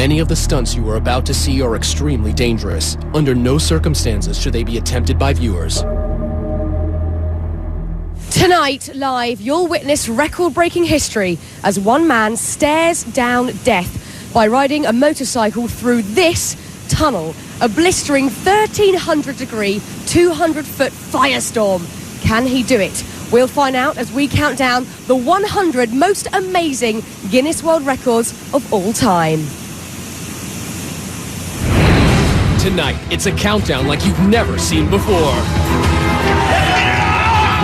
Many of the stunts you are about to see are extremely dangerous. Under no circumstances should they be attempted by viewers. Tonight, live, you'll witness record-breaking history as one man stares down death by riding a motorcycle through this tunnel, a blistering 1,300-degree, 200-foot firestorm. Can he do it? We'll find out as we count down the 100 most amazing Guinness World Records of all time. Tonight, it's a countdown like you've never seen before.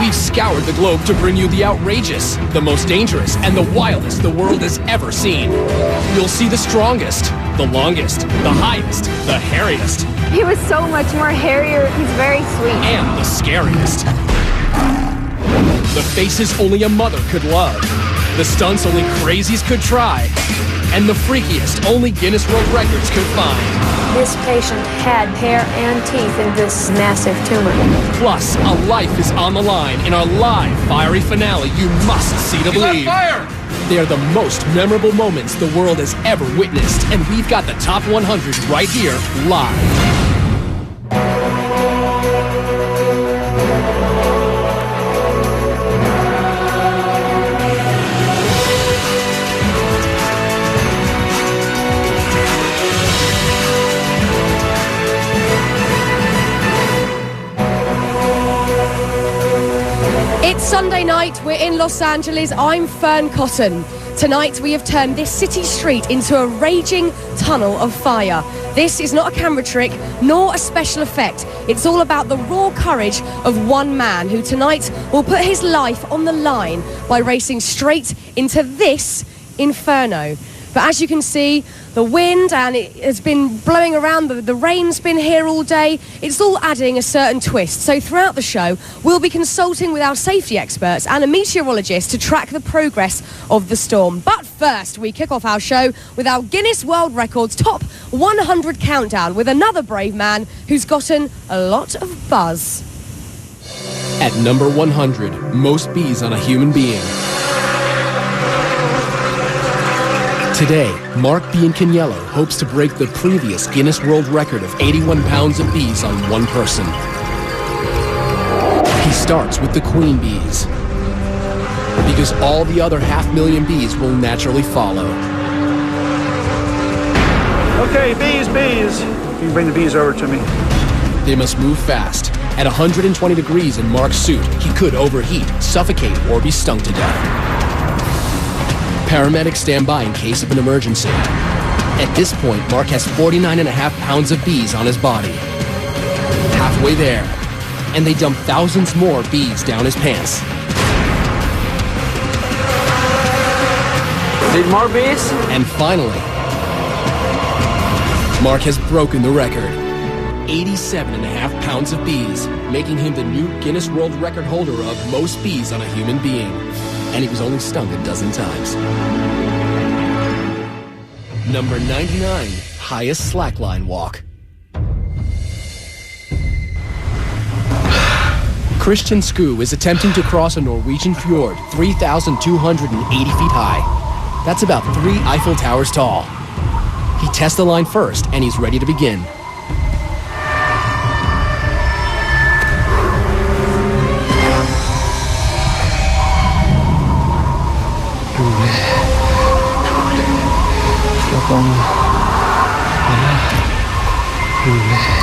We've scoured the globe to bring you the outrageous, the most dangerous, and the wildest the world has ever seen. You'll see the strongest, the longest, the highest, the hairiest. He was so much more hairier. He's very sweet. And the scariest. The faces only a mother could love. The stunts only crazies could try. And the freakiest only Guinness World Records could find. This patient had hair and teeth in this massive tumor. Plus, a life is on the line in our live fiery finale you must see to believe. He's on fire! They are the most memorable moments the world has ever witnessed, and we've got the top 100 right here, live. It's Sunday night, we're in Los Angeles, I'm Fern Cotton. Tonight we have turned this city street into a raging tunnel of fire. This is not a camera trick, nor a special effect. It's all about the raw courage of one man who tonight will put his life on the line by racing straight into this inferno. But as you can see, the wind and it has been blowing around, the rain's been here all day. It's all adding a certain twist. So throughout the show, we'll be consulting with our safety experts and a meteorologist to track the progress of the storm. But first, we kick off our show with our Guinness World Records Top 100 Countdown with another brave man who's gotten a lot of buzz. At number 100, most bees on a human being. Today, Mark Biancaniello hopes to break the previous Guinness World Record of 81 pounds of bees on one person. He starts with the queen bees, because all the other 500,000 bees will naturally follow. Okay, bees. You can bring the bees over to me. They must move fast. At 120 degrees in Mark's suit, he could overheat, suffocate, or be stung to death. Paramedics stand by in case of an emergency. At this point, Mark has 49.5 pounds of bees on his body. Halfway there, and they dump thousands more bees down his pants. Need more bees? And finally, Mark has broken the record. 87.5 pounds of bees, making him the new Guinness World Record holder of most bees on a human being. And he was only stung a dozen times. Number 99, highest slackline walk. Christian Skoo is attempting to cross a Norwegian fjord 3,280 feet high. That's about 3 Eiffel Towers tall. He tests the line first, and he's ready to begin.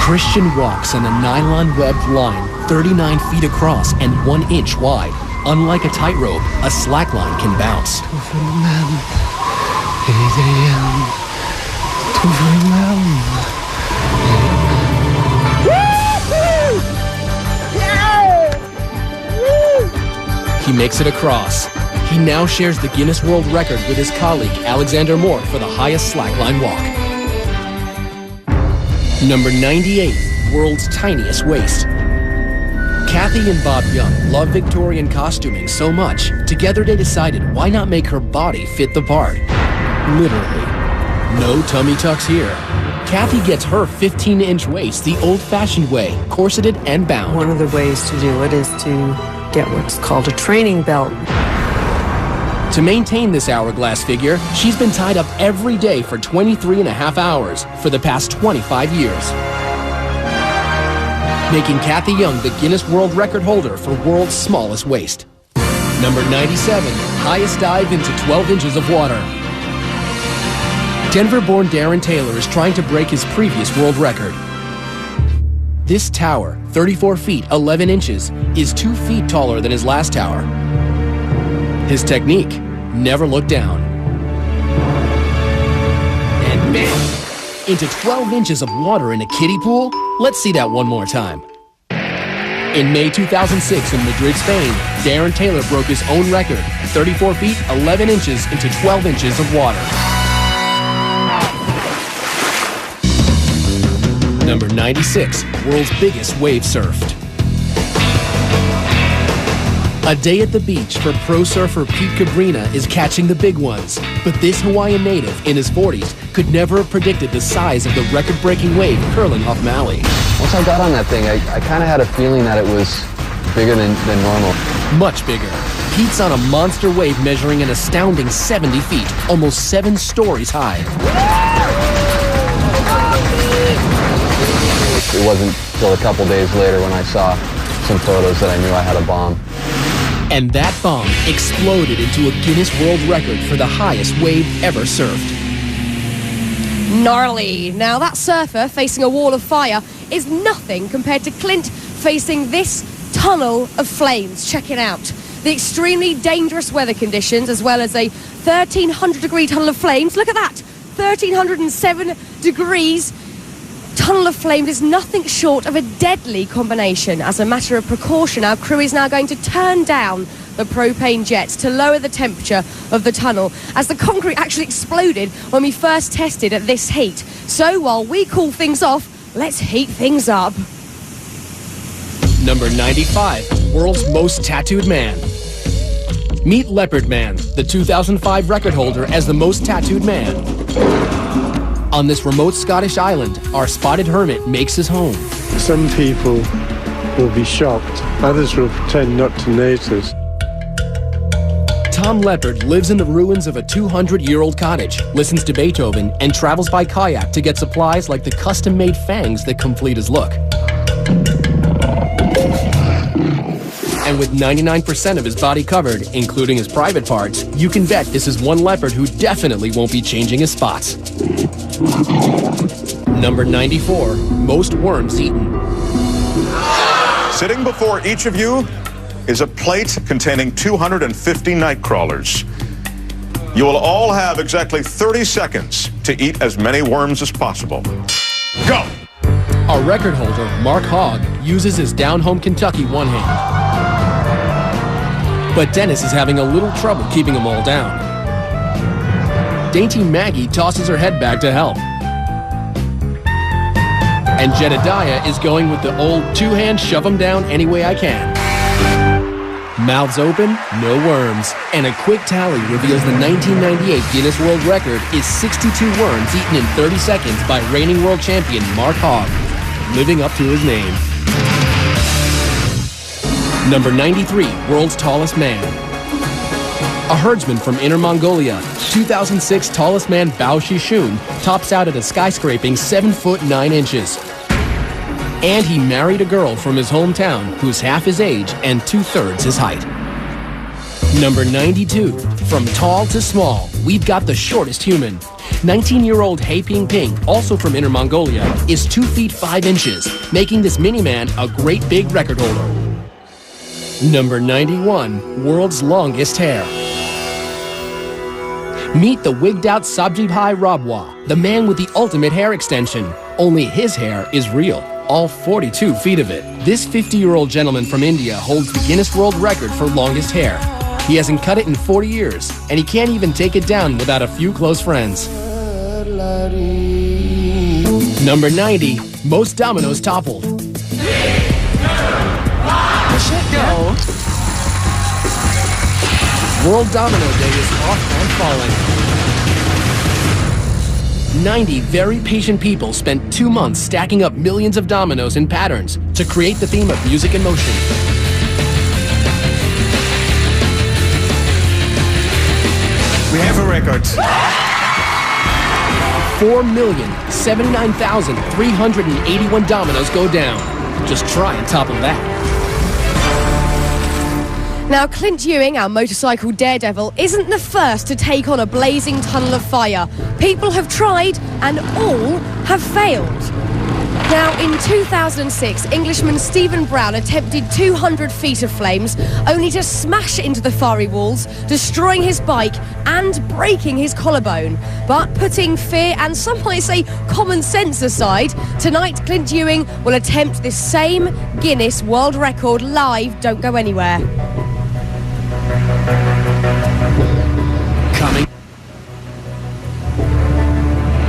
Christian walks on a nylon-webbed line 39 feet across and 1 inch wide. Unlike a tightrope, a slackline can bounce. He makes it across. He now shares the Guinness World Record with his colleague Alexander Moore for the highest slackline walk. Number 98, world's tiniest waist. Kathy and Bob Young love Victorian costuming so much, together they decided why not make her body fit the part. Literally. No tummy tucks here. Kathy gets her 15-inch waist the old-fashioned way, corseted and bound. One of the ways to do it is to get what's called a training belt. To maintain this hourglass figure, she's been tied up every day for 23.5 hours for the past 25 years, making Kathy Young the Guinness World Record holder for world's smallest waist. Number 97, highest dive into 12 inches of water. Denver-born Darren Taylor is trying to break his previous world record. This tower, 34 feet 11 inches, is 2 feet taller than his last tower. His technique, never look down. And bam! Into 12 inches of water in a kiddie pool? Let's see that one more time. In May 2006 in Madrid, Spain, Darren Taylor broke his own record, 34 feet 11 inches into 12 inches of water. Number 96, world's biggest wave surfed. A day at the beach for pro surfer Pete Cabrina is catching the big ones. But this Hawaiian native in his 40s could never have predicted the size of the record-breaking wave curling off Maui. Once I got on that thing, I kind of had a feeling that it was bigger than normal. Much bigger. Pete's on a monster wave measuring an astounding 70 feet, almost 7 stories high. It wasn't till a couple days later when I saw some photos that I knew I had a bomb. And that bomb exploded into a Guinness World Record for the highest wave ever surfed. Gnarly. Now that surfer facing a wall of fire is nothing compared to Clint facing this tunnel of flames. Check it out. The extremely dangerous weather conditions as well as a 1,300 degree tunnel of flames. Look at that. 1,307 degrees. Tunnel of flames is nothing short of a deadly combination. As a matter of precaution, our crew is now going to turn down the propane jets to lower the temperature of the tunnel, as the concrete actually exploded when we first tested at this heat. So while we cool things off, let's heat things up. Number 95, world's most tattooed man. Meet Leopard Man, the 2005 record holder as the most tattooed man. On this remote Scottish island, our spotted hermit makes his home. Some people will be shocked. Others will pretend not to notice. Tom Leopard lives in the ruins of a 200-year-old cottage, listens to Beethoven, and travels by kayak to get supplies like the custom-made fangs that complete his look. And with 99% of his body covered, including his private parts, you can bet this is one leopard who definitely won't be changing his spots. Number 94, most worms eaten. Sitting before each of you is a plate containing 250 night crawlers. You will all have exactly 30 seconds to eat as many worms as possible. Go! Our record holder, Mark Hogg, uses his down-home Kentucky one hand. But Dennis is having a little trouble keeping them all down. Dainty Maggie tosses her head back to help. And Jedediah is going with the old two-hand shove 'em down any way I can. Mouths open, no worms. And a quick tally reveals the 1998 Guinness World Record is 62 worms eaten in 30 seconds by reigning world champion Mark Hogg, living up to his name. Number 93, world's tallest man. A herdsman from Inner Mongolia, 2006 tallest man Bao Shishun tops out at a skyscraping 7 foot 9 inches. And he married a girl from his hometown who's half his age and 2/3 his height. Number 92, from tall to small, we've got the shortest human. 19-year-old He Ping Ping, also from Inner Mongolia, is 2 feet 5 inches, making this mini-man a great big record holder. Number 91, world's longest hair. Meet the wigged-out Sabjibhai Rabwa, the man with the ultimate hair extension. Only his hair is real, all 42 feet of it. This 50-year-old gentleman from India holds the Guinness World Record for longest hair. He hasn't cut it in 40 years, and he can't even take it down without a few close friends. Number 90, most dominoes toppled. World Domino Day is off and falling. 90 very patient people spent 2 months stacking up millions of dominoes in patterns to create the theme of music and motion. record. 4,079,381 dominoes go down. Just try and topple that. Now, Clint Ewing, our motorcycle daredevil, isn't the first to take on a blazing tunnel of fire. People have tried, and all have failed. Now, in 2006, Englishman Stephen Brown attempted 200 feet of flames, only to smash into the fiery walls, destroying his bike and breaking his collarbone. But putting fear and some might say common sense aside, tonight Clint Ewing will attempt this same Guinness World Record live. Don't go anywhere.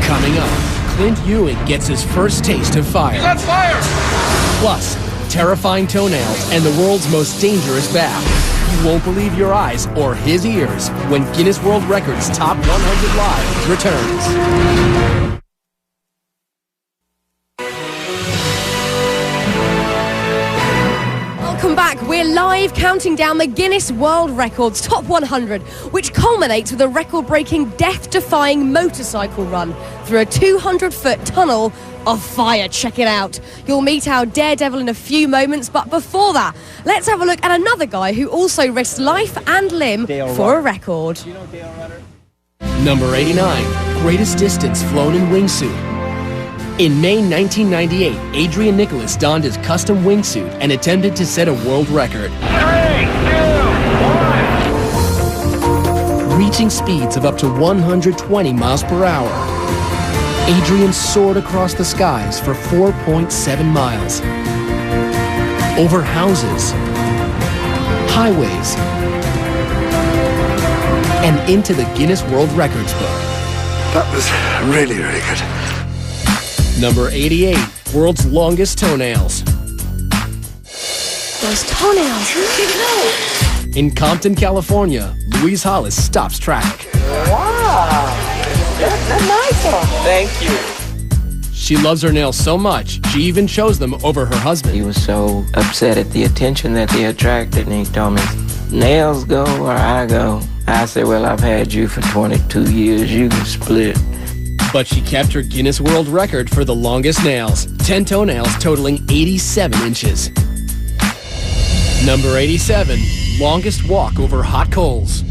Coming up, Clint Ewing gets his first taste of fire. That's fire! Plus, terrifying toenails and the world's most dangerous bath. You won't believe your eyes or his ears when Guinness World Records Top 100 Live returns. Welcome back. We're live counting down the Guinness World Records Top 100, which culminates with a record-breaking, death-defying motorcycle run through a 200-foot tunnel of fire. Check it out. You'll meet our daredevil in a few moments, but before that, let's have a look at another guy who also risked life and limb for a record. Number 89, greatest distance flown in wingsuit. In May 1998, Adrian Nicholas donned his custom wingsuit and attempted to set a world record. 3, 2, 1. Reaching speeds of up to 120 miles per hour. Adrian soared across the skies for 4.7 miles. Over houses, highways, and into the Guinness World Records book. That was really, really good. Number 88, world's longest toenails. Those toenails, who did know? In Compton, California, Louise Hollis stops traffic. Wow, that's a nice one. Thank you. She loves her nails so much, she even chose them over her husband. He was so upset at the attention that they attracted, and he told me, nails go where I go. I said, well, I've had you for 22 years, you can split. But she kept her Guinness World Record for the longest nails, 10 toenails totaling 87 inches. Number 87, longest walk over hot coals.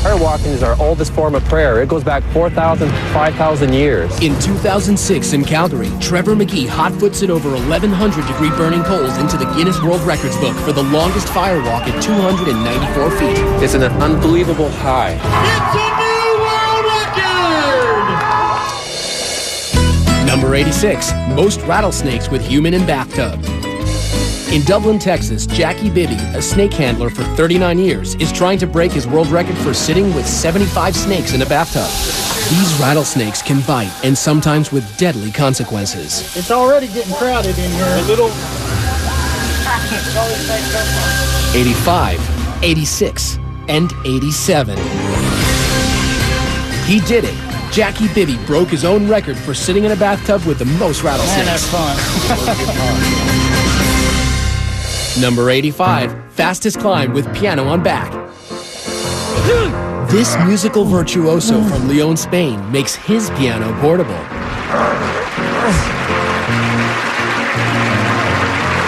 Prayer walking is our oldest form of prayer. It goes back 4,000 to 5,000 years. In 2006 in Calgary, Trevor McGee hot-foots it over 1,100-degree burning coals into the Guinness World Records book for the longest fire walk at 294 feet. It's an unbelievable high. It's a new world record! Number 86, most rattlesnakes with human in bathtub. In Dublin, Texas, Jackie Bibby, a snake handler for 39 years, is trying to break his world record for sitting with 75 snakes in a bathtub. These rattlesnakes can bite, and sometimes with deadly consequences. It's already getting crowded in here. A little. 85, 86, and 87. He did it. Jackie Bibby broke his own record for sitting in a bathtub with the most rattlesnakes. Man, that's fun. Number 85, fastest climb with piano on back. This musical virtuoso from Leon, Spain, makes his piano portable.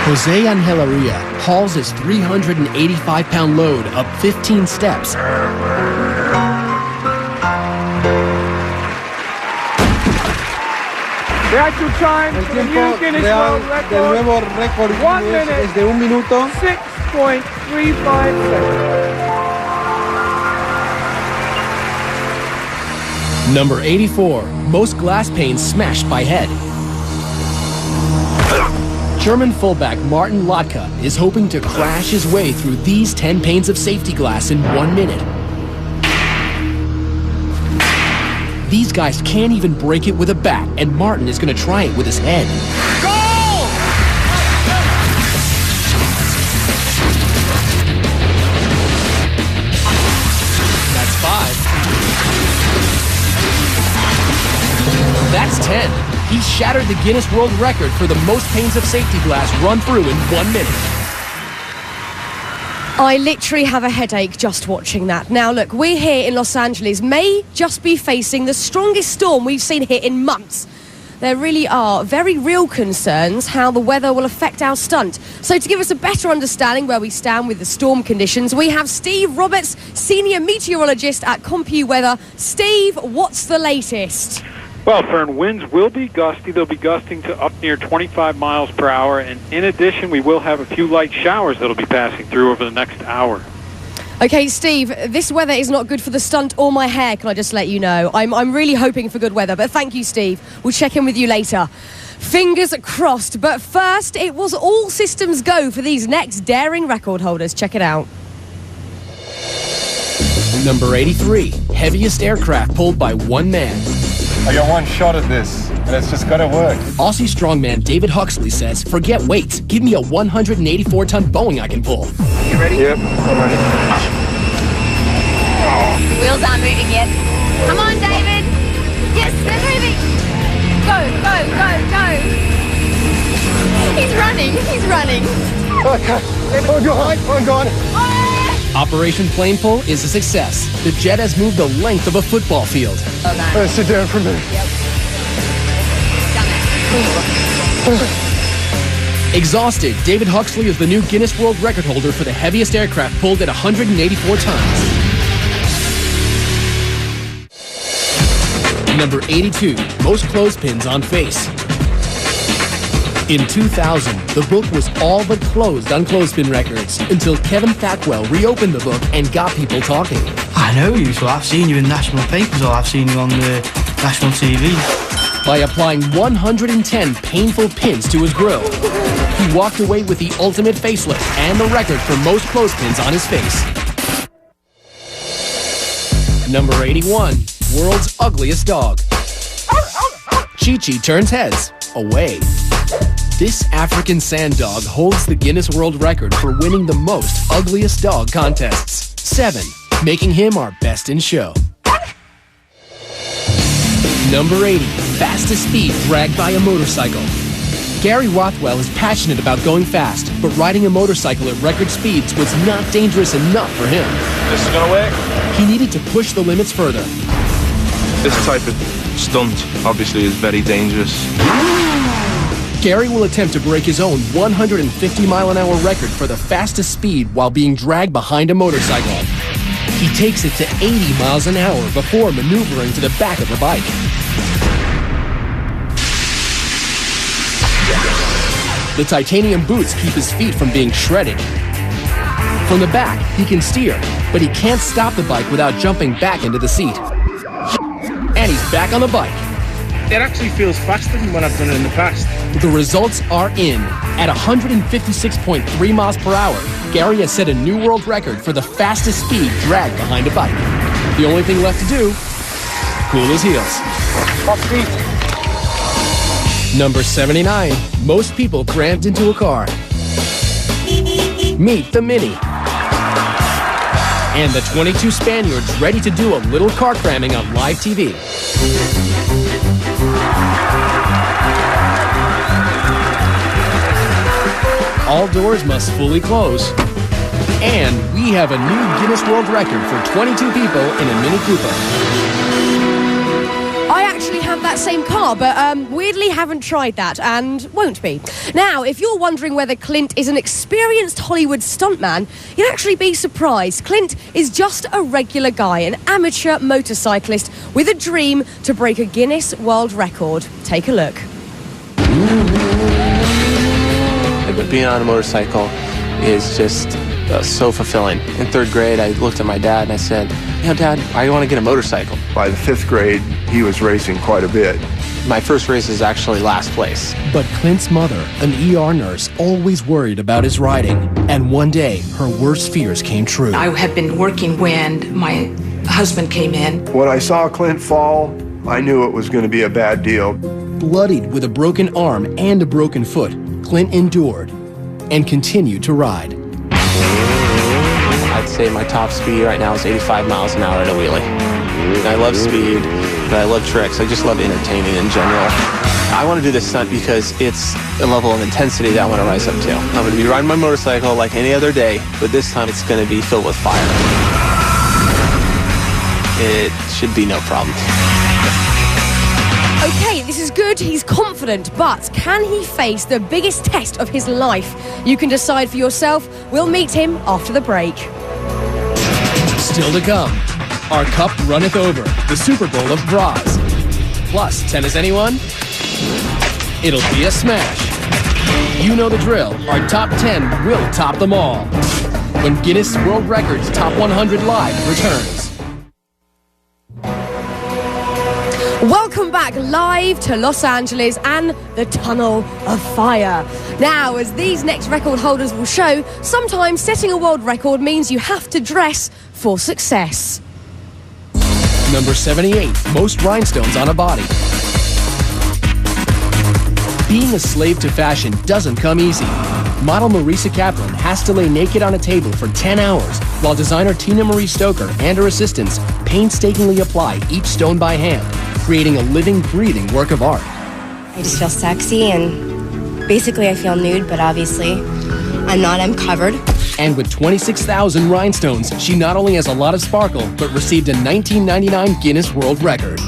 Jose Angelaria hauls his 385-pound load up 15 steps. The actual time for the new Guinness World Record, 1 minute, es de 1 minuto, 6.35 seconds. Number 84, most glass panes smashed by head. German fullback Martin Lotka is hoping to crash his way through these 10 panes of safety glass in 1 minute. These guys can't even break it with a bat, and Martin is going to try it with his head. Goal! That's 5. That's 10. He shattered the Guinness World Record for the most panes of safety glass run through in 1 minute. I literally have a headache just watching that. Now, look, we're here in Los Angeles, may just be facing the strongest storm we've seen here in months. There really are very real concerns how the weather will affect our stunt. So to give us a better understanding where we stand with the storm conditions, we have Steve Roberts, Senior Meteorologist at CompuWeather. Steve, what's the latest? Well, Fern, winds will be gusty. They'll be gusting to up near 25 miles per hour. And in addition, we will have a few light showers that'll be passing through over the next hour. Okay, Steve, this weather is not good for the stunt or my hair, can I just let you know? I'm really hoping for good weather, but thank you, Steve. We'll check in with you later. Fingers crossed. But first, it was all systems go for these next daring record holders. Check it out. Number 83, heaviest aircraft pulled by one man. I got one shot at this, and it's just got to work. Aussie strongman David Huxley says, forget weights, give me a 184-ton Boeing I can pull. You ready? Yep, I'm ready. The wheels aren't moving yet. Come on, David. Yes, they're moving. Go, go, go, go. He's running. Okay, I'm gone. Operation Plane Pull is a success. The jet has moved the length of a football field. Sit down for a minute. Yep. Done it. Exhausted, David Huxley is the new Guinness World Record holder for the heaviest aircraft pulled at 184 tons. Number 82, most clothespins on face. In 2000, the book was all but closed on clothespin records until Kevin Thackwell reopened the book and got people talking. I know you, so I've seen you in national papers or I've seen you on the national TV. By applying 110 painful pins to his grill, he walked away with the ultimate facelift and the record for most clothespins on his face. Number 81, world's ugliest dog. Chi-Chi turns heads away. This African sand dog holds the Guinness World Record for winning the most ugliest dog contests. 7, making him our best in show. Number 80, fastest speed dragged by a motorcycle. Gary Rothwell is passionate about going fast, but riding a motorcycle at record speeds was not dangerous enough for him. This is gonna work? He needed to push the limits further. This type of stunt obviously is very dangerous. Gary will attempt to break his own 150-mile-an-hour record for the fastest speed while being dragged behind a motorcycle. He takes it to 80 miles an hour before maneuvering to the back of the bike. The titanium boots keep his feet from being shredded. From the back, he can steer, but he can't stop the bike without jumping back into the seat. And he's back on the bike. It actually feels faster than when I've done it in the past. The results are in. At 156.3 miles per hour, Gary has set a new world record for the fastest speed dragged behind a bike. The only thing left to do, cool his heels. Number 79, most people crammed into a car. Meet the Mini. And the 22 Spaniards ready to do a little car cramming on live TV. All doors must fully close. And we have a new Guinness World Record for 22 people in a Mini Cooper. I actually have that same car, but weirdly haven't tried that and won't be. Now, if you're wondering whether Clint is an experienced Hollywood stuntman, you'd actually be surprised. Clint is just a regular guy, an amateur motorcyclist with a dream to break a Guinness World Record. Take a look. But being on a motorcycle is just so fulfilling. In 3rd grade, I looked at my dad and I said, you know, Dad, why do you want to get a motorcycle? By the 5th grade, he was racing quite a bit. My first race is actually last place. But Clint's mother, an ER nurse, always worried about his riding. And one day, her worst fears came true. I had been working when my husband came in. When I saw Clint fall, I knew it was going to be a bad deal. Bloodied with a broken arm and a broken foot, Clint endured and continued to ride. I'd say my top speed right now is 85 miles an hour at a wheelie. I love speed. but I love tricks. I just love entertaining in general. I want to do this stunt because it's a level of intensity that I want to rise up to. I'm going to be riding my motorcycle like any other day, but this time it's going to be filled with fire. It should be no problem. Okay, this is good, he's confident, but can he face the biggest test of his life? You can decide for yourself. We'll meet him after the break. Still to come, our cup runneth over, the Super Bowl of bras. Plus, tennis anyone? It'll be a smash. You know the drill, our top 10 will top them all. When Guinness World Records Top 100 Live returns. Welcome back live to Los Angeles and the Tunnel of Fire. Now, as these next record holders will show, sometimes setting a world record means you have to dress for success. Number 78, most rhinestones on a body. Being a slave to fashion doesn't come easy. Model Marisa Kaplan has to lay naked on a table for 10 hours, while designer Tina Marie Stoker and her assistants painstakingly apply each stone by hand, creating a living, breathing work of art. I just feel sexy and basically I feel nude, but obviously I'm not, I'm covered. And with 26,000 rhinestones, she not only has a lot of sparkle, but received a 1999 Guinness World Record.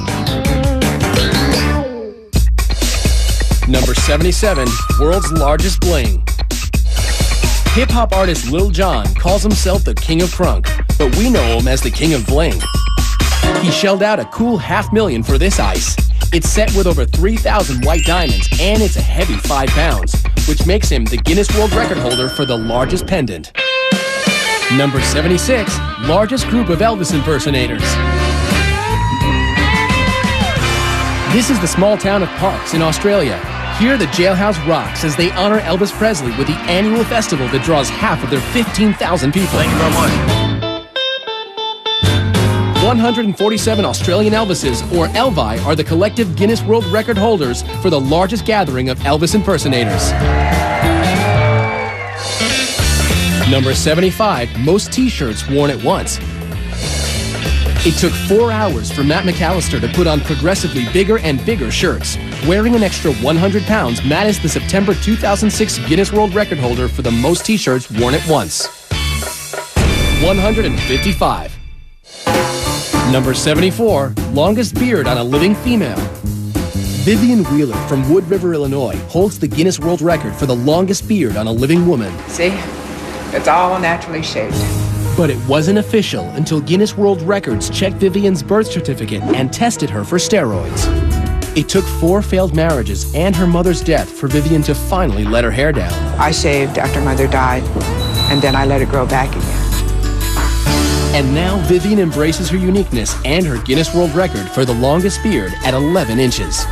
Number 77, world's largest bling. Hip-hop artist Lil Jon calls himself the King of Crunk, but we know him as the King of Bling. He shelled out a cool $500,000 for this ice. It's set with over 3,000 white diamonds, and it's a heavy 5 pounds, which makes him the Guinness World Record holder for the largest pendant. Number 76, largest group of Elvis impersonators. This is the small town of Parkes in Australia. Here, the jailhouse rocks as they honor Elvis Presley with the annual festival that draws half of their 15,000 people. Thank you very much. 147 Australian Elvises, or Elvi, are the collective Guinness World Record holders for the largest gathering of Elvis impersonators. Number 75, most t-shirts worn at once. It took 4 hours for Matt McAllister to put on progressively bigger and bigger shirts. Wearing an extra 100 pounds, Matt is the September 2006 Guinness World Record holder for the most t-shirts worn at once. 155. Number 74, longest beard on a living female. Vivian Wheeler from Wood River, Illinois, holds the Guinness World Record for the longest beard on a living woman. See, it's all naturally shaved. But it wasn't official until Guinness World Records checked Vivian's birth certificate and tested her for steroids. It took 4 failed marriages and her mother's death for Vivian to finally let her hair down. I shaved after Mother died, and then I let it grow back again. And now Vivian embraces her uniqueness and her Guinness World Record for the longest beard at 11 inches.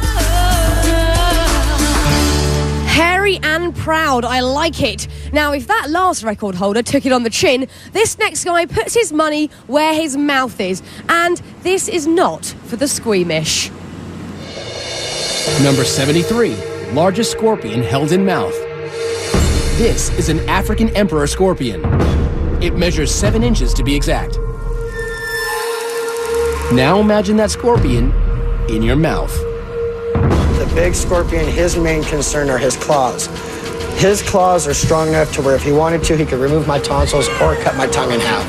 Hairy and proud, I like it. Now, if that last record holder took it on the chin, this next guy puts his money where his mouth is. And this is not for the squeamish. Number 73, largest scorpion held in mouth. This is an African emperor scorpion. It measures 7 inches to be exact. Now imagine that scorpion in your mouth. The big scorpion, his main concern are his claws. His claws are strong enough to where if he wanted to, he could remove my tonsils or cut my tongue in half.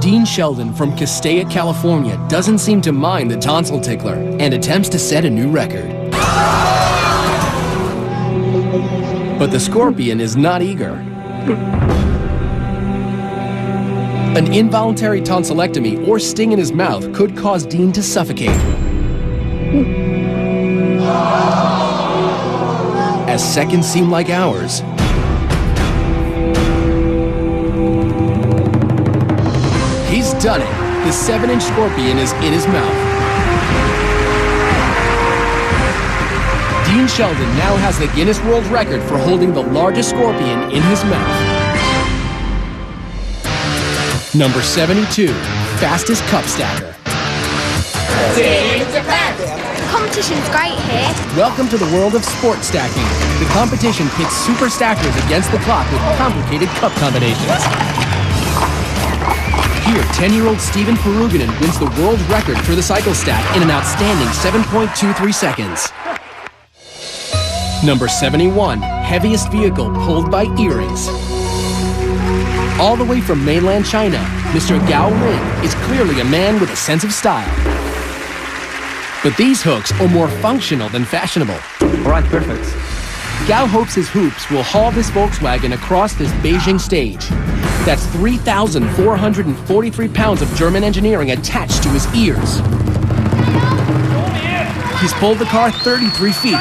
Dean Sheldon from Castaic, California doesn't seem to mind the tonsil tickler and attempts to set a new record. But the scorpion is not eager. An involuntary tonsillectomy or sting in his mouth could cause Dean to suffocate. As seconds seem like hours, he's done it. The 7-inch scorpion is in his mouth. Dean Sheldon now has the Guinness World Record for holding the largest scorpion in his mouth. Number 72, fastest cup stacker. The competition's great here. Welcome to the world of sport stacking. The competition pits super stackers against the clock with complicated cup combinations. Here, 10-year-old Steven Peruginen wins the world record for the cycle stack in an outstanding 7.23 seconds. Number 71, heaviest vehicle pulled by earrings. All the way from mainland China, Mr. Gao Lin is clearly a man with a sense of style. But these hooks are more functional than fashionable. All right, perfect. Gao hopes his hoops will haul this Volkswagen across this Beijing stage. That's 3,443 pounds of German engineering attached to his ears. He's pulled the car 33 feet.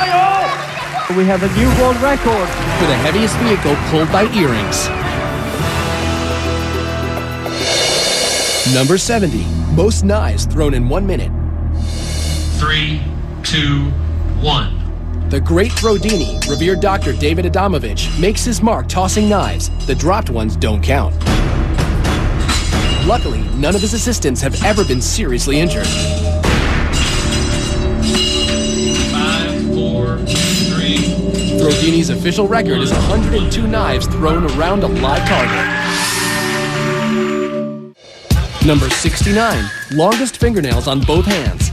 We have a new world record for the heaviest vehicle pulled by earrings. Number 70, most knives thrown in 1 minute. 3, 2, 1. The great Throdini, revered Dr. David Adamovich, makes his mark tossing knives. The dropped ones don't count. Luckily, none of his assistants have ever been seriously injured. 5, 4, 3. Throdini's official record is 102 knives thrown around a live target. Number 69, longest fingernails on both hands.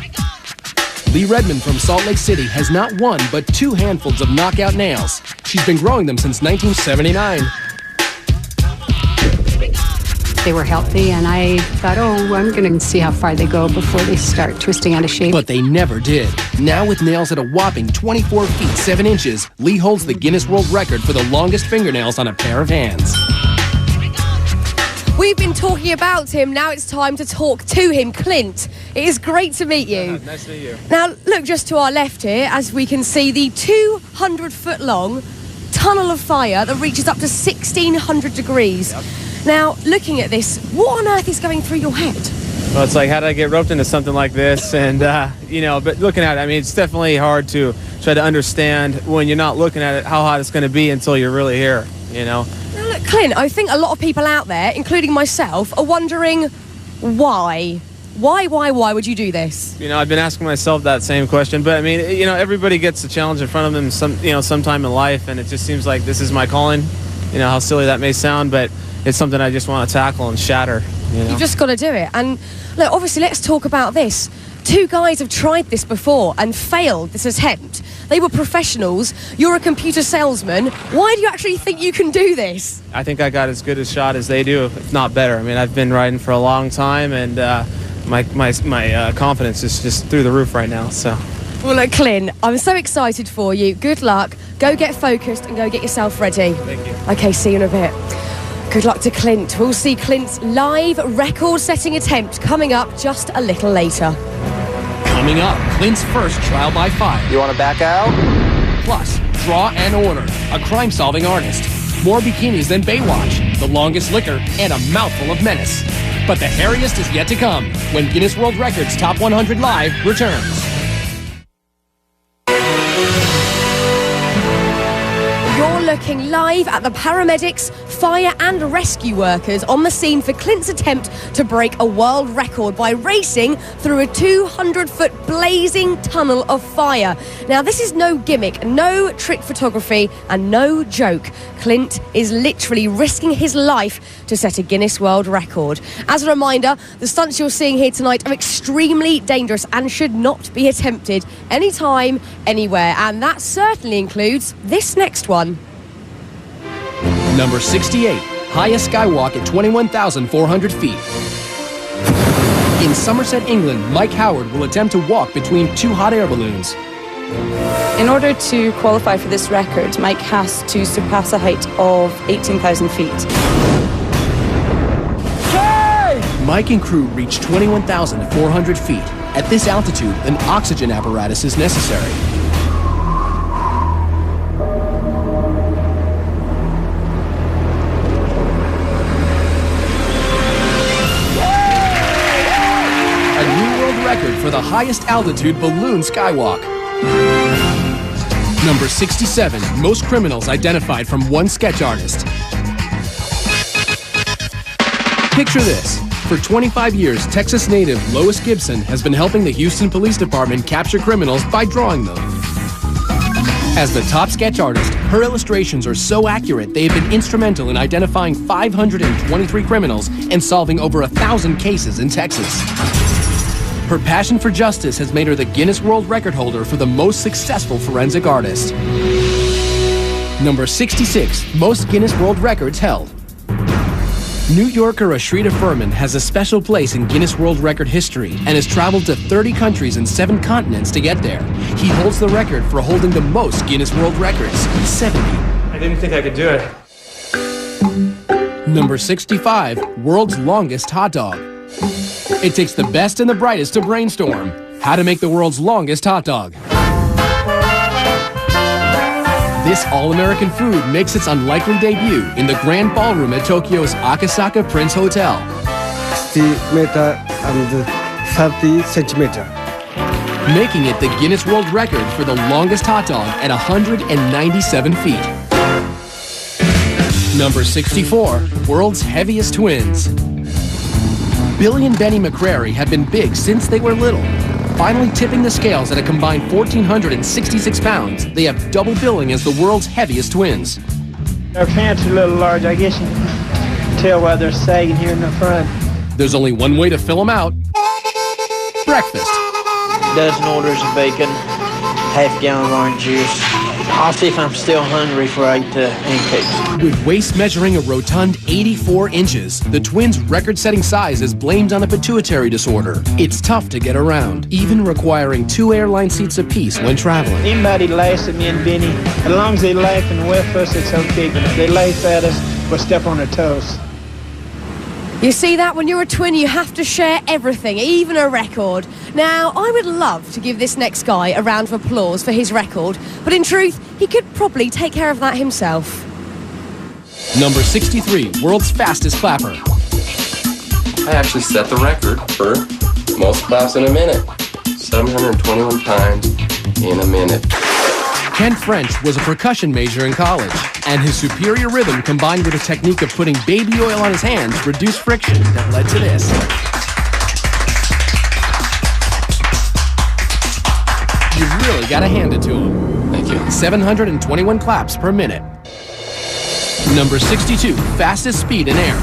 Lee Redmond from Salt Lake City has not one but 2 handfuls of knockout nails. She's been growing them since 1979. They were healthy, and I thought, oh, I'm going to see how far they go before they start twisting out of shape. But they never did. Now with nails at a whopping 24 feet 7 inches, Lee holds the Guinness World Record for the longest fingernails on a pair of hands. We've been talking about him, now it's time to talk to him. Clint, it is great to meet you. Nice to meet you. Now, look just to our left here, as we can see the 200-foot-long tunnel of fire that reaches up to 1,600 degrees. Yep. Now, looking at this, what on earth is going through your head? Well, it's like, how did I get roped into something like this? And, you know, but looking at it, I mean, it's definitely hard to try to understand when you're not looking at it how hot it's going to be until you're really here, you know? Now, look, Clint, I think a lot of people out there, including myself, are wondering why. Why would you do this? You know, I've been asking myself that same question, but I mean, you know, everybody gets a challenge in front of them sometime in life, and it just seems like this is my calling. You know, how silly that may sound, but it's something I just want to tackle and shatter. You know? You've just got to do it. And look, obviously, let's talk about this. 2 guys have tried this before and failed this attempt. They were professionals. You're a computer salesman. Why do you actually think you can do this? I think I got as good a shot as they do, if not better. I mean, I've been riding for a long time, and my confidence is just through the roof right now. So. Well, look, Clint, I'm so excited for you. Good luck. Go get focused and go get yourself ready. Thank you. Okay, see you in a bit. Good luck to Clint. We'll see Clint's live record-setting attempt coming up just a little later. Coming up, Clint's first trial by fire. You want to back out? Plus, Draw and Order, a crime-solving artist. More bikinis than Baywatch, the longest liquor, and a mouthful of menace. But the hairiest is yet to come when Guinness World Records Top 100 Live returns. You're looking live at the paramedics, fire and rescue workers on the scene for Clint's attempt to break a world record by racing through a 200-foot blazing tunnel of fire. Now, this is no gimmick, no trick photography, and no joke. Clint is literally risking his life to set a Guinness World Record. As a reminder, the stunts you're seeing here tonight are extremely dangerous and should not be attempted anytime, anywhere. And that certainly includes this next one. Number 68, highest skywalk at 21,400 feet. In Somerset, England, Mike Howard will attempt to walk between 2 hot air balloons. In order to qualify for this record, Mike has to surpass a height of 18,000 feet. Mike and crew reach 21,400 feet. At this altitude, an oxygen apparatus is necessary. Record for the highest altitude balloon skywalk. Number 67, most criminals identified from one sketch artist. Picture this. For 25 years, Texas native Lois Gibson has been helping the Houston Police Department capture criminals by drawing them. As the top sketch artist, Her illustrations are so accurate, they have been instrumental in identifying 523 criminals and solving over 1,000 cases in Texas. Her passion for justice has made her the Guinness World Record holder for the most successful forensic artist. Number 66, most Guinness World Records held. New Yorker Ashrita Furman has a special place in Guinness World Record history and has traveled to 30 countries and 7 continents to get there. He holds the record for holding the most Guinness World Records, 70. I didn't think I could do it. Number 65, world's longest hot dog. It takes the best and the brightest to brainstorm how to make the world's longest hot dog. This all-American food makes its unlikely debut in the Grand Ballroom at Tokyo's Akasaka Prince Hotel. 60 meter and 30 centimeter. Making it the Guinness World Record for the longest hot dog at 197 feet. Number 64, world's heaviest twins. Billy and Benny McCrary have been big since they were little. Finally tipping the scales at a combined 1,466 pounds, they have double billing as the world's heaviest twins. Their pants are a little large. I guess you can tell why they're sagging here in the front. There's only one way to fill them out. Breakfast. Dozen orders of bacon, half-gallon of orange juice. I'll see if I'm still hungry before I eat the pancakes. With waist measuring a rotund 84 inches, the twins' record-setting size is blamed on a pituitary disorder. It's tough to get around, even requiring 2 airline seats apiece when traveling. Anybody laughs at me and Benny, as long as they laugh and with us, it's okay. But if they laugh at us, we'll step on their toes. You see that? When you're a twin, you have to share everything, even a record. Now, I would love to give this next guy a round of applause for his record, but in truth, he could probably take care of that himself. Number 63, world's fastest clapper. I actually set the record for most claps in a minute. 721 times in a minute. Ken French was a percussion major in college, and his superior rhythm combined with a technique of putting baby oil on his hands reduced friction that led to this. You really gotta hand it to him. Thank you. 721 claps per minute. Number 62, fastest speed in air.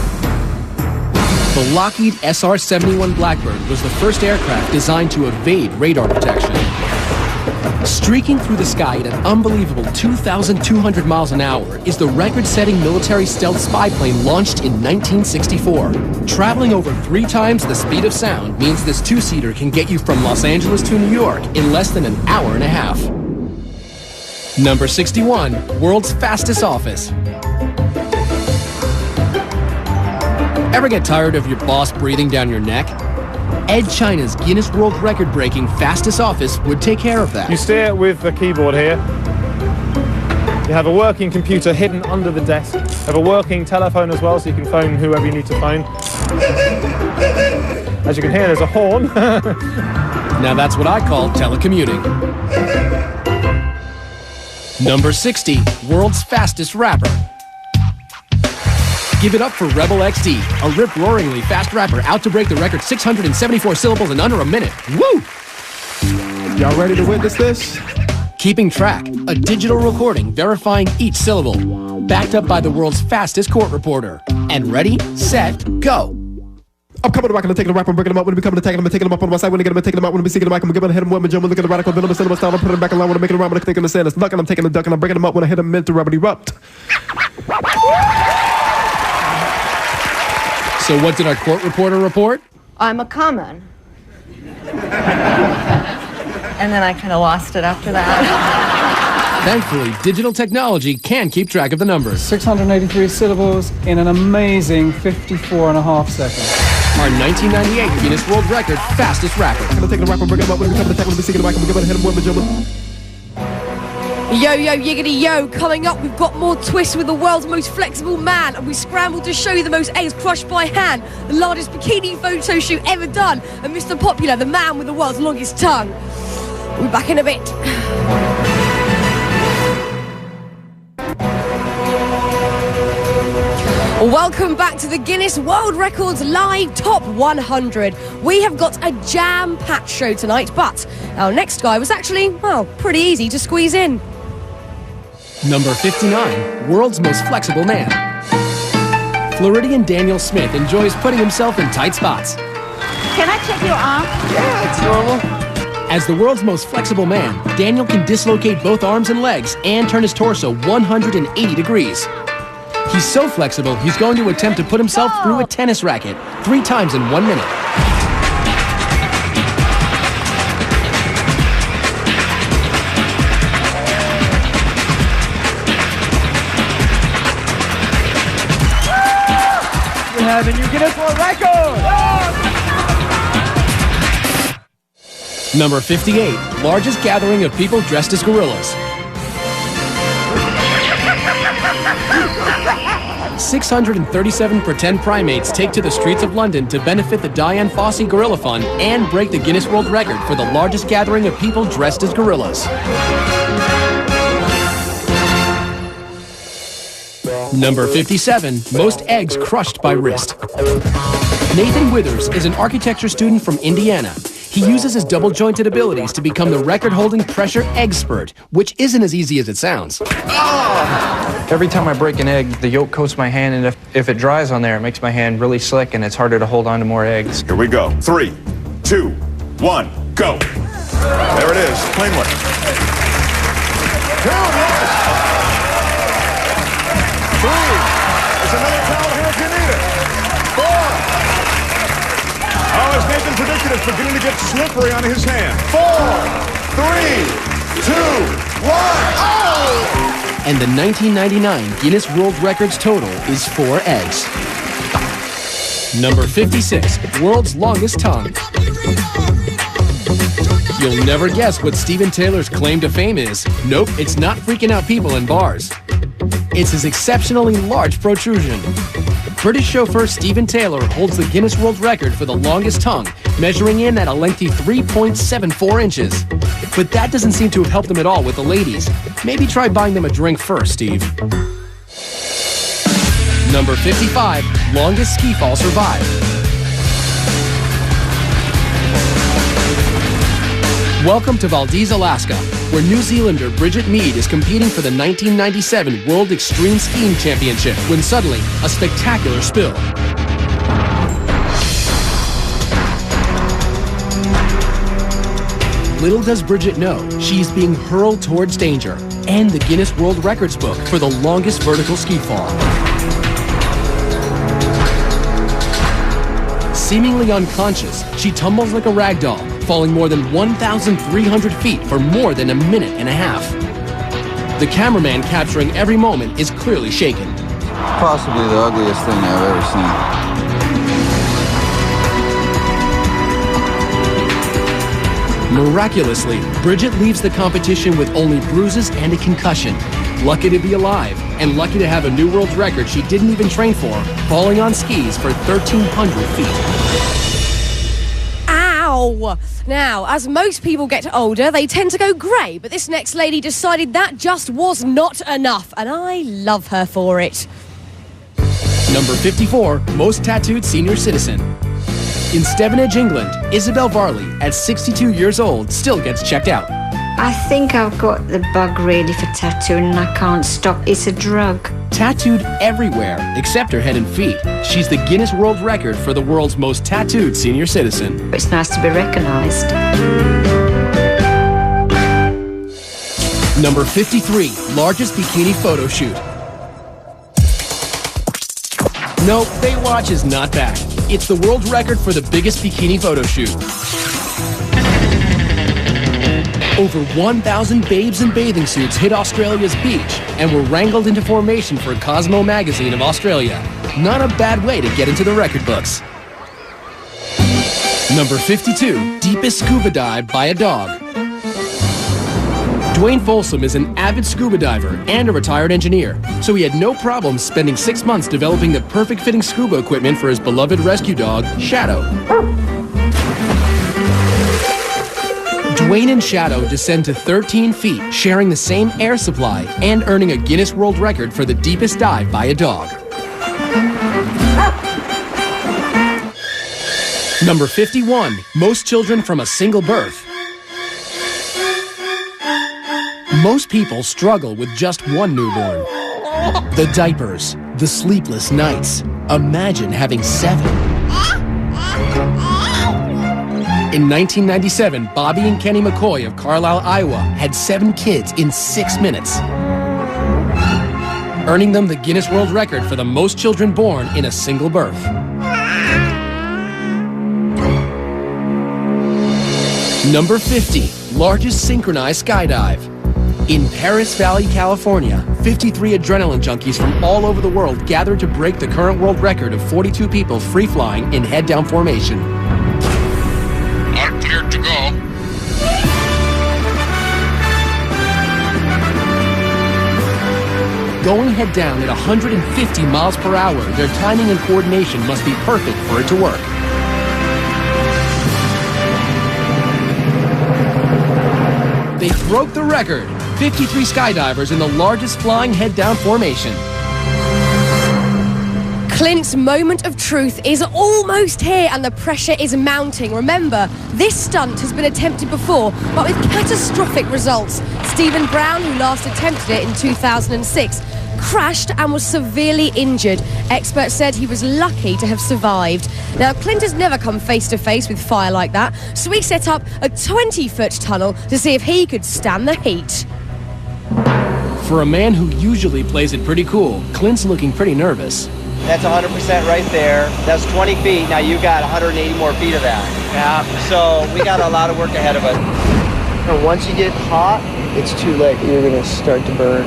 The Lockheed SR-71 Blackbird was the first aircraft designed to evade radar detection. Streaking through the sky at an unbelievable 2,200 miles an hour is the record-setting military stealth spy plane launched in 1964. Traveling over 3 times the speed of sound means this 2-seater can get you from Los Angeles to New York in less than an hour and a half. Number 61, world's fastest office. Ever get tired of your boss breathing down your neck? Ed China's Guinness World Record-breaking fastest office would take care of that. You steer with the keyboard here. You have a working computer hidden under the desk. You have a working telephone as well, so you can phone whoever you need to phone. As you can hear, there's a horn. Now that's what I call telecommuting. Number 60, world's fastest rapper. Give it up for Rebel XD, a rip-roaringly fast rapper out to break the record 674 syllables in under a minute. Woo! Y'all ready to witness this? Keeping track, a digital recording verifying each syllable, backed up by the world's fastest court reporter. And ready, set, go. I'm coming to rock and I'm taking a rap, I'm breaking them up when we come to taking them, taking them up on my side, when they get them, taking them out, when we seeking them, I'm giving a hit them, when we jump, look at the radical, then I'm sending my style, I'm putting them back along, when I'm making them rhyme, when I'm thinking the sand, it's luck, and I'm taking the duck, and I'm breaking them up, when I hit them, meant to rub it erupt. So what did our court reporter report? I'm a common. And then I kind of lost it after that. Thankfully, digital technology can keep track of the numbers. 683 syllables in an amazing 54.5 seconds. Our 1998 Guinness World Record fastest rapper. I'm taking a rap, I'm breaking them up, when we come to tackle, when we seeking them, I'm giving a hit them, when we jump. Yo, yo, yiggity yo, coming up, we've got more twists with the world's most flexible man, and we scrambled to show you the most eggs crushed by hand, the largest bikini photo shoot ever done, and Mr. Popular, the man with the world's longest tongue. We'll be back in a bit. Welcome back to the Guinness World Records Live Top 100. We have got a jam-packed show tonight, but our next guy was actually, well, pretty easy to squeeze in. Number 59, world's most flexible man. Floridian Daniel Smith enjoys putting himself in tight spots. Can I check your arm? Yeah, it's normal. As the world's most flexible man, Daniel can dislocate both arms and legs and turn his torso 180 degrees. He's so flexible, he's going to attempt to put himself through a tennis racket 3 times in 1 minute. You have a new Guinness World Record! Number 58, largest gathering of people dressed as gorillas. 637 pretend primates take to the streets of London to benefit the Dian Fossey Gorilla Fund and break the Guinness World Record for the largest gathering of people dressed as gorillas. Number 57, most eggs crushed by wrist. Nathan Withers is an architecture student from Indiana. He uses his double-jointed abilities to become the record-holding pressure egg spurt, which isn't as easy as it sounds. Every time I break an egg, the yolk coats my hand, and if it dries on there, it makes my hand really slick, and it's harder to hold on to more eggs. Here we go. 3, 2, 1, go. There it is, plainly. 2, yes. 3. There's another towel here if you need it. 4. Oh, as Nathan predicted, it's beginning to get slippery on his hand. 4, 3, 2, 1. Oh! And the 1999 Guinness World Records total is 4 eggs. Number 56, world's longest tongue. You'll never guess what Steven Taylor's claim to fame is. Nope, it's not freaking out people in bars. It's his exceptionally large protrusion. British chauffeur Steven Taylor holds the Guinness World Record for the longest tongue, measuring in at a lengthy 3.74 inches. But that doesn't seem to have helped him at all with the ladies. Maybe try buying them a drink first, Steve. Number 55, longest ski fall survived. Welcome to Valdez, Alaska, where New Zealander Bridget Mead is competing for the 1997 World Extreme Skiing Championship when suddenly a spectacular spill. Little does Bridget know, she's being hurled towards danger and the Guinness World Records book for the longest vertical ski fall. Seemingly unconscious, she tumbles like a rag doll, falling more than 1,300 feet for more than a minute and a half. The cameraman capturing every moment is clearly shaken. Possibly the ugliest thing I've ever seen. Miraculously, Bridget leaves the competition with only bruises and a concussion. Lucky to be alive, and lucky to have a new world record she didn't even train for, falling on skis for 1,300 feet. Ow! Now, as most people get older, they tend to go grey, but this next lady decided that just was not enough, and I love her for it. Number 54, most tattooed senior citizen. In Stevenage, England, Isabel Varley, at 62 years old, still gets checked out. I think I've got the bug really for tattooing and I can't stop. It's a drug. Tattooed everywhere except her head and feet. She's the Guinness World Record for the world's most tattooed senior citizen. It's nice to be recognised. Number 53, largest bikini photo shoot. Nope, Baywatch is not back. It's the world record for the biggest bikini photo shoot. Over 1,000 babes in bathing suits hit Australia's beach and were wrangled into formation for Cosmo magazine of Australia. Not a bad way to get into the record books. Number 52, deepest scuba dive by a dog. Dwayne Folsom is an avid scuba diver and a retired engineer, so he had no problem spending 6 months developing the perfect fitting scuba equipment for his beloved rescue dog, Shadow. Dwayne and Shadow descend to 13 feet, sharing the same air supply and earning a Guinness World Record for the deepest dive by a dog. Number 51, most children from a single birth. Most people struggle with just one newborn. The diapers, the sleepless nights. Imagine having 7. In 1997, Bobby and Kenny McCoy of Carlisle, Iowa had 7 kids in 6 minutes, earning them the Guinness World Record for the most children born in a single birth. Number 50, largest synchronized skydive. In Paris Valley, California, 53 adrenaline junkies from all over the world gathered to break the current world record of 42 people free-flying in head-down formation. I'm cleared to go. Going head-down at 150 miles per hour, their timing and coordination must be perfect for it to work. They broke the record. 53 skydivers in the largest flying head-down formation. Clint's moment of truth is almost here and the pressure is mounting. Remember, this stunt has been attempted before, but with catastrophic results. Stephen Brown, who last attempted it in 2006, crashed and was severely injured. Experts said he was lucky to have survived. Now, Clint has never come face to face with fire like that, so he set up a 20-foot tunnel to see if he could stand the heat. For a man who usually plays it pretty cool, Clint's looking pretty nervous. That's 100% right there. That's 20 feet. Now you got 180 more feet of that. Yeah. So we got a lot of work ahead of us. And once you get hot, it's too late. You're going to start to burn.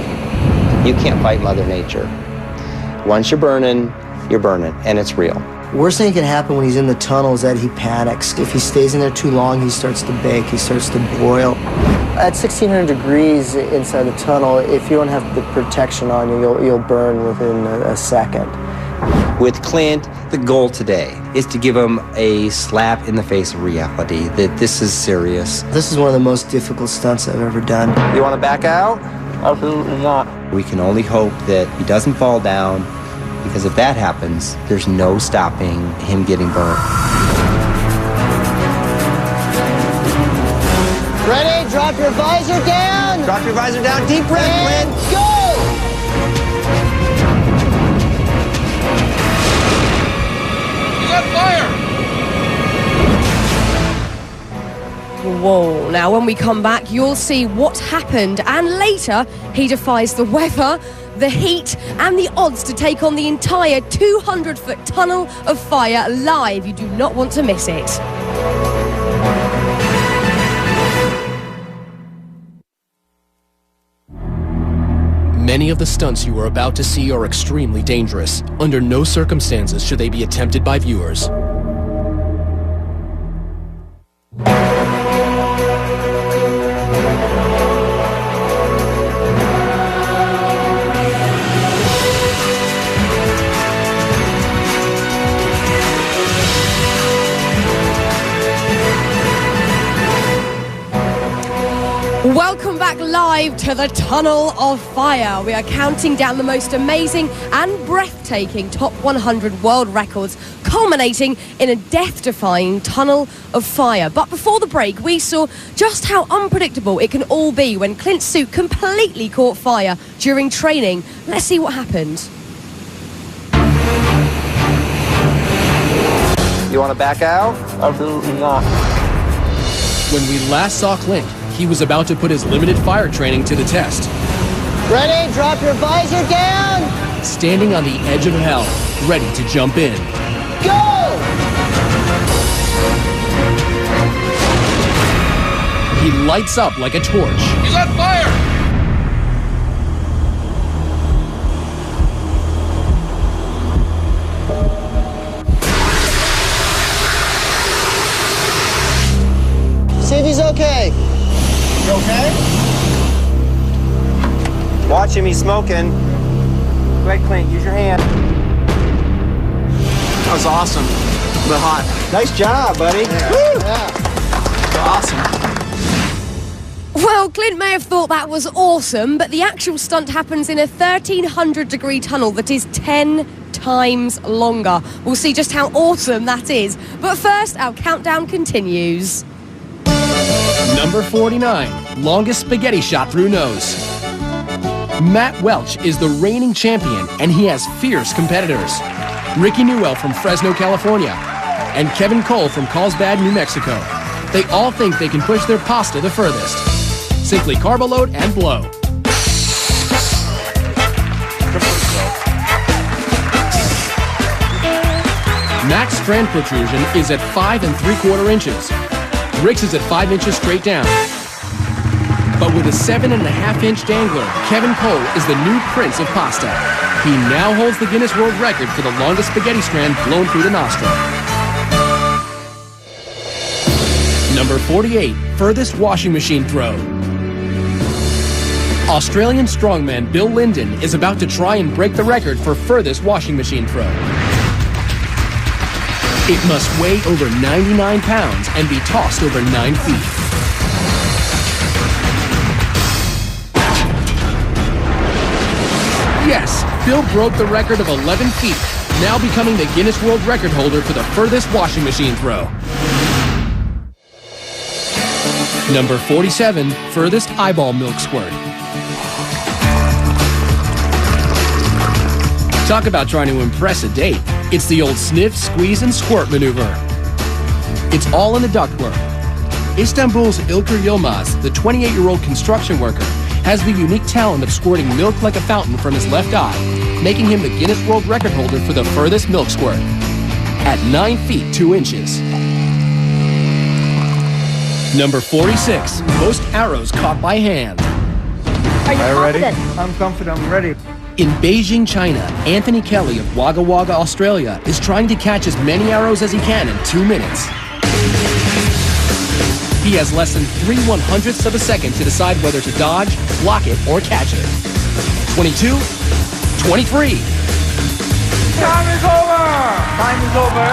You can't fight Mother Nature. Once you're burning, and it's real. Worst thing that can happen when he's in the tunnel is that he panics. If he stays in there too long, he starts to bake, he starts to boil. At 1600 degrees inside the tunnel, if you don't have the protection on you, you'll burn within a second. With Clint, the goal today is to give him a slap in the face of reality, that this is serious. This is one of the most difficult stunts I've ever done. You want to back out? Absolutely not. We can only hope that he doesn't fall down, because if that happens, there's no stopping him getting burned. Ready? Drop your visor down. Drop your visor down. Deep breath, and Clint. Go! He's on fire! Whoa. Now, when we come back, you'll see what happened. And later, he defies the weather, the heat, and the odds to take on the entire 200-foot tunnel of fire live. You do not want to miss it. Many of the stunts you are about to see are extremely dangerous. Under no circumstances should they be attempted by viewers. Welcome back live to the Tunnel of Fire. We are counting down the most amazing and breathtaking Top 100 world records, culminating in a death-defying Tunnel of Fire. But before the break, we saw just how unpredictable it can all be when Clint's suit completely caught fire during training. Let's see what happened. You want to back out? Absolutely not. When we last saw Clint, he was about to put his limited fire training to the test. Ready? Drop your visor down. Standing on the edge of hell, ready to jump in. Go! He lights up like a torch. He's on fire! See if he's okay. You okay? Watch him, he's smoking. Go ahead, Clint, use your hand. That was awesome, but hot. Nice job, buddy. Yeah. Woo! Awesome. Well, Clint may have thought that was awesome, but the actual stunt happens in a 1,300-degree tunnel that is 10 times longer. We'll see just how awesome that is. But first, our countdown continues. Number 49, longest spaghetti shot through nose. Matt Welch is the reigning champion, and he has fierce competitors. Ricky Newell from Fresno, California, and Kevin Cole from Carlsbad, New Mexico. They all think they can push their pasta the furthest. Simply carb load and blow. Max strand protrusion is at 5 3/4 inches. Rick's is at 5 inches straight down. But with a 7.5-inch dangler, Kevin Cole is the new prince of pasta. He now holds the Guinness World Record for the longest spaghetti strand blown through the nostril. Number 48, furthest washing machine throw. Australian strongman Bill Linden is about to try and break the record for furthest washing machine throw. It must weigh over 99 pounds and be tossed over 9 feet. Yes, Bill broke the record of 11 feet, now becoming the Guinness World Record holder for the furthest washing machine throw. Number 47, furthest eyeball milk squirt. Talk about trying to impress a date. It's the old sniff, squeeze, and squirt maneuver. It's all in the ductwork. Istanbul's Ilker Yilmaz, the 28-year-old construction worker, has the unique talent of squirting milk like a fountain from his left eye, making him the Guinness World Record holder for the furthest milk squirt at 9 feet 2 inches. Number 46, most arrows caught by hand. Are you ready? I'm confident, I'm ready. In Beijing, China, Anthony Kelly of Wagga Wagga, Australia, is trying to catch as many arrows as he can in 2 minutes. He has less than 3/100ths of a second to decide whether to dodge, block it, or catch it. 22, 23. Time is over! Time is over.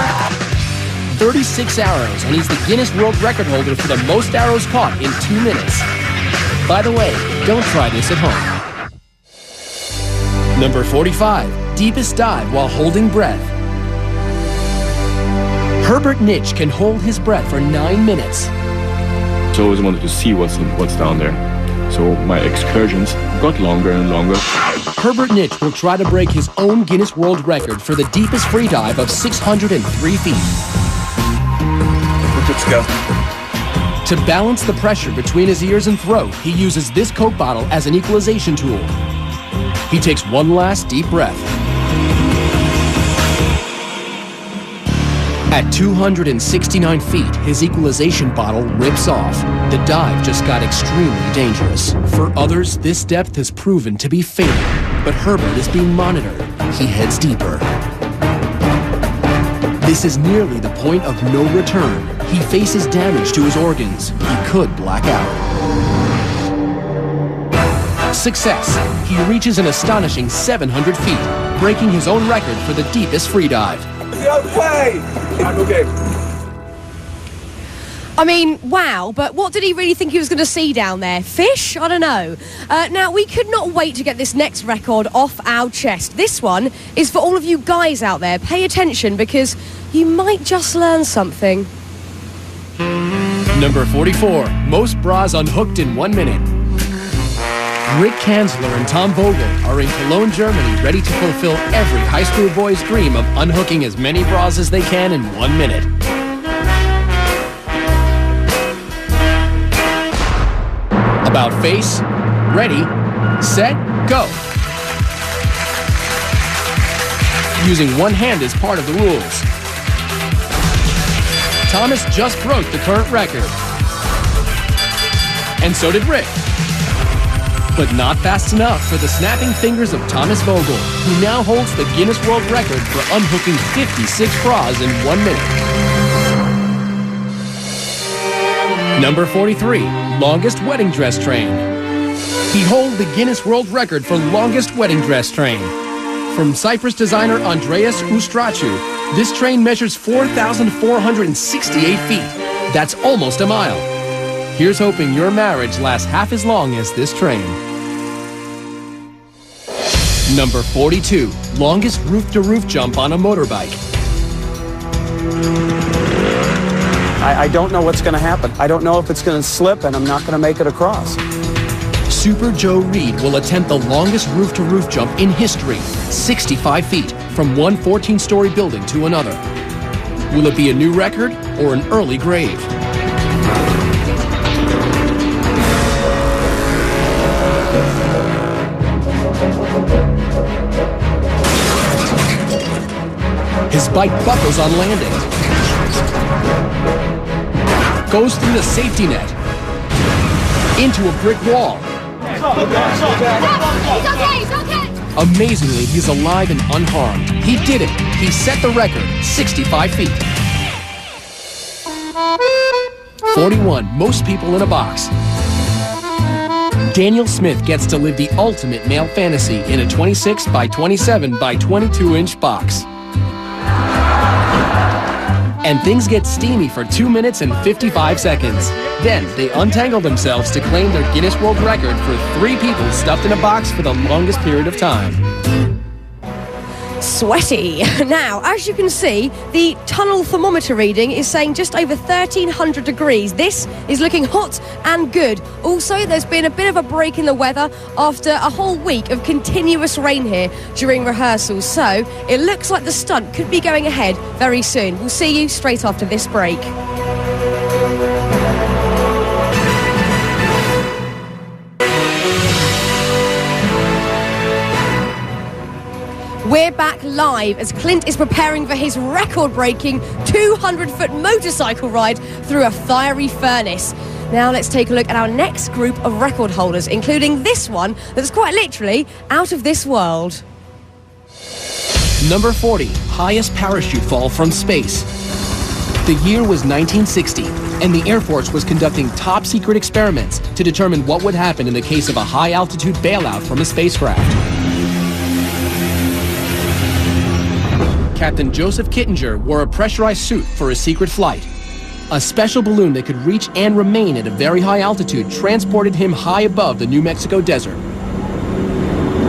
36 arrows, and he's the Guinness World Record holder for the most arrows caught in 2 minutes. By the way, don't try this at home. Number 45, deepest dive while holding breath. Herbert Nitsch can hold his breath for 9 minutes. I always wanted to see what's down there. So my excursions got longer and longer. Herbert Nitsch will try to break his own Guinness World Record for the deepest free dive of 603 feet. Let's go. To balance the pressure between his ears and throat, he uses this Coke bottle as an equalization tool. He takes one last deep breath. At 269 feet, his equalization bottle rips off. The dive just got extremely dangerous. For others, this depth has proven to be fatal, but Herbert is being monitored. He heads deeper. This is nearly the point of no return. He faces damage to his organs. He could black out. Success. He reaches an astonishing 700 feet, breaking his own record for the deepest free dive. Okay! I'm okay. I mean, wow, but what did he really think he was going to see down there? Fish? I don't know. Now, we could not wait to get this next record off our chest. This one is for all of you guys out there. Pay attention, because you might just learn something. Number 44, most bras unhooked in 1 minute. Rick Kanzler and Tom Vogel are in Cologne, Germany, ready to fulfill every high school boy's dream of unhooking as many bras as they can in 1 minute. About face, ready, set, go. Using one hand is part of the rules. Thomas just broke the current record. And so did Rick. But not fast enough for the snapping fingers of Thomas Vogel, who now holds the Guinness World Record for unhooking 56 bras in 1 minute. Number 43, longest wedding dress train. He holds the Guinness World Record for longest wedding dress train. From Cyprus designer Andreas Ustrachu, this train measures 4,468 feet. That's almost a mile. Here's hoping your marriage lasts half as long as this train. Number 42, longest roof-to-roof jump on a motorbike. I don't know what's going to happen. I don't know if it's going to slip, and I'm not going to make it across. Super Joe Reed will attempt the longest roof-to-roof jump in history, 65 feet, from one 14-story building to another. Will it be a new record or an early grave? His bike buckles on landing. Goes through the safety net. Into a brick wall. He's okay. Amazingly, he's alive and unharmed. He did it. He set the record, 65 feet. 41, most people in a box. Daniel Smith gets to live the ultimate male fantasy in a 26 by 27 by 22-inch box. And things get steamy for 2 minutes and 55 seconds. Then they untangle themselves to claim their Guinness World Record for 3 people stuffed in a box for the longest period of time. Sweaty. Now, as you can see, the tunnel thermometer reading is saying just over 1,300 degrees. This is looking hot and good. Also, there's been a bit of a break in the weather after a whole week of continuous rain here during rehearsals. So, it looks like the stunt could be going ahead very soon. We'll see you straight after this break. We're back live as Clint is preparing for his record-breaking 200-foot motorcycle ride through a fiery furnace. Now let's take a look at our next group of record holders, including this one that's quite literally out of this world. Number 40, highest parachute fall from space. The year was 1960, and the Air Force was conducting top-secret experiments to determine what would happen in the case of a high-altitude bailout from a spacecraft. Captain Joseph Kittinger wore a pressurized suit for a secret flight. A special balloon that could reach and remain at a very high altitude transported him high above the New Mexico desert.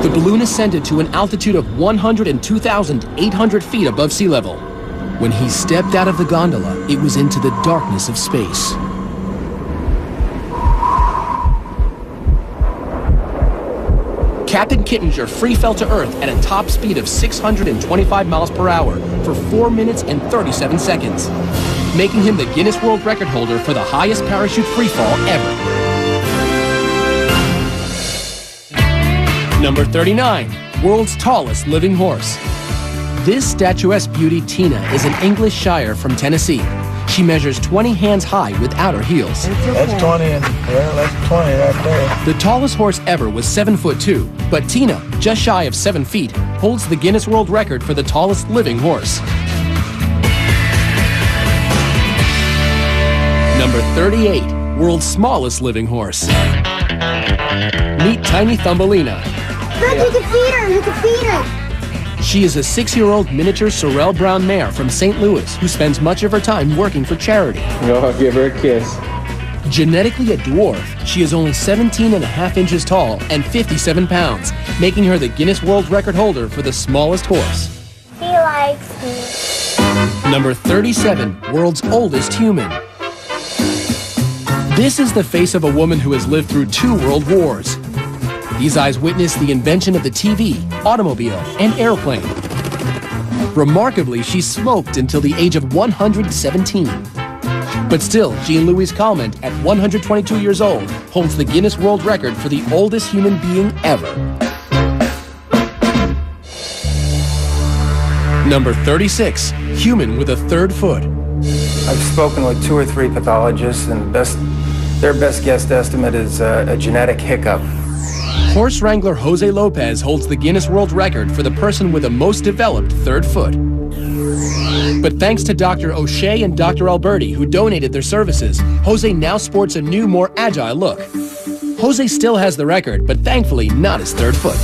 The balloon ascended to an altitude of 102,800 feet above sea level. When he stepped out of the gondola, it was into the darkness of space. Captain Kittinger free fell to Earth at a top speed of 625 miles per hour for 4 minutes and 37 seconds, making him the Guinness World Record holder for the highest parachute free fall ever. Number 39, world's tallest living horse. This statuesque beauty, Tina, is an English Shire from Tennessee. She measures 20 hands high without her heels. That's 20, and well, that's 20 right there. The tallest horse ever was 7'2", but Tina, just shy of 7 feet, holds the Guinness World Record for the tallest living horse. Number 38, world's smallest living horse. Meet Tiny Thumbelina. Look, you can feed her. You can feed her. She is a 6-year-old miniature Sorrel Brown mare from St. Louis who spends much of her time working for charity. I'll give her a kiss. Genetically a dwarf, she is only 17.5 inches tall and 57 pounds, making her the Guinness World Record holder for the smallest horse. He likes me. Number 37, world's oldest human. This is the face of a woman who has lived through 2 world wars. These eyes witnessed the invention of the TV, automobile, and airplane. Remarkably, she smoked until the age of 117. But still, Jean-Louise Calment, at 122 years old, holds the Guinness World Record for the oldest human being ever. Number 36, human with a 3rd foot. I've spoken with 2 or 3 pathologists, and their best guess estimate is a genetic hiccup. Horse wrangler Jose Lopez holds the Guinness World Record for the person with the most developed 3rd foot. But thanks to Dr. O'Shea and Dr. Alberti, who donated their services, Jose now sports a new, more agile look. Jose still has the record, but thankfully not his 3rd foot.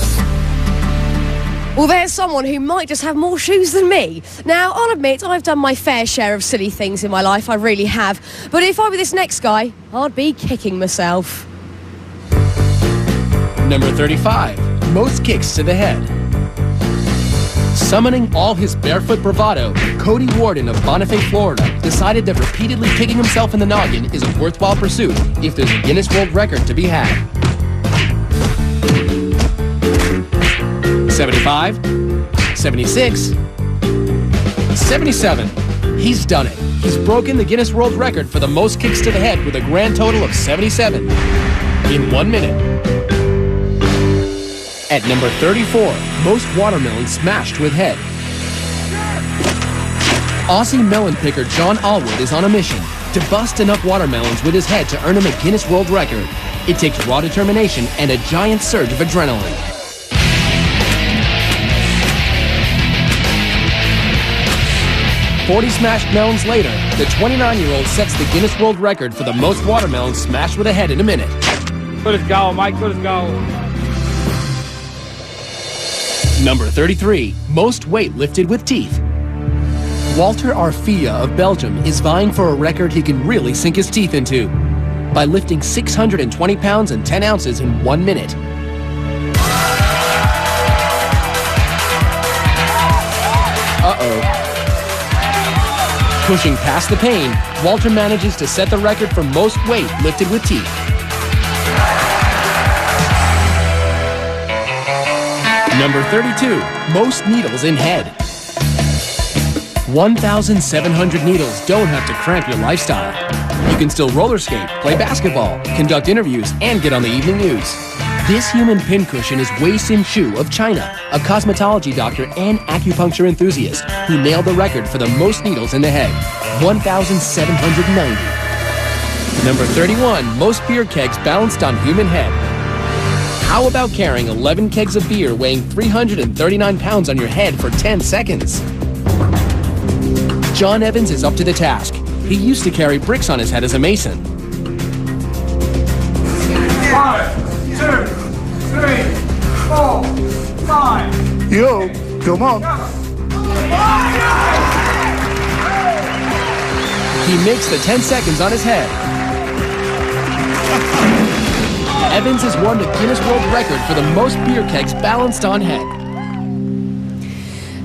Well, there's someone who might just have more shoes than me. Now, I'll admit, I've done my fair share of silly things in my life, I really have. But if I were this next guy, I'd be kicking myself. Number 35, most kicks to the head. Summoning all his barefoot bravado, Cody Warden of Bonifay, Florida, decided that repeatedly kicking himself in the noggin is a worthwhile pursuit if there's a Guinness World Record to be had. 75, 76, 77. He's done it. He's broken the Guinness World Record for the most kicks to the head with a grand total of 77 in 1 minute. At number 34, most watermelons smashed with head. Aussie melon picker John Allwood is on a mission to bust enough watermelons with his head to earn him a Guinness World Record. It takes raw determination and a giant surge of adrenaline. "40 smashed melons later, the 29-year-old sets the Guinness World Record for the most watermelons smashed with a head in a minute. Good as go, Mike. Good as go. Number 33, most weight lifted with teeth. Walter Arfia of Belgium is vying for a record he can really sink his teeth into by lifting 620 pounds and 10 ounces in 1 minute. Uh-oh. Pushing past the pain, Walter manages to set the record for most weight lifted with teeth. Number 32, most needles in head. 1,700 needles don't have to cramp your lifestyle. You can still roller skate, play basketball, conduct interviews, and get on the evening news. This human pincushion is Wei Sin Chu of China, a cosmetology doctor and acupuncture enthusiast who nailed the record for the most needles in the head, 1,790. Number 31, most beer kegs balanced on human head. How about carrying 11 kegs of beer weighing 339 pounds on your head for 10 seconds? John Evans is up to the task. He used to carry bricks on his head as a mason. 5, 2, 3, 4, 5. Yo, come on. He makes the 10 seconds on his head. Evans has won the Guinness World Record for the most beer kegs balanced on head.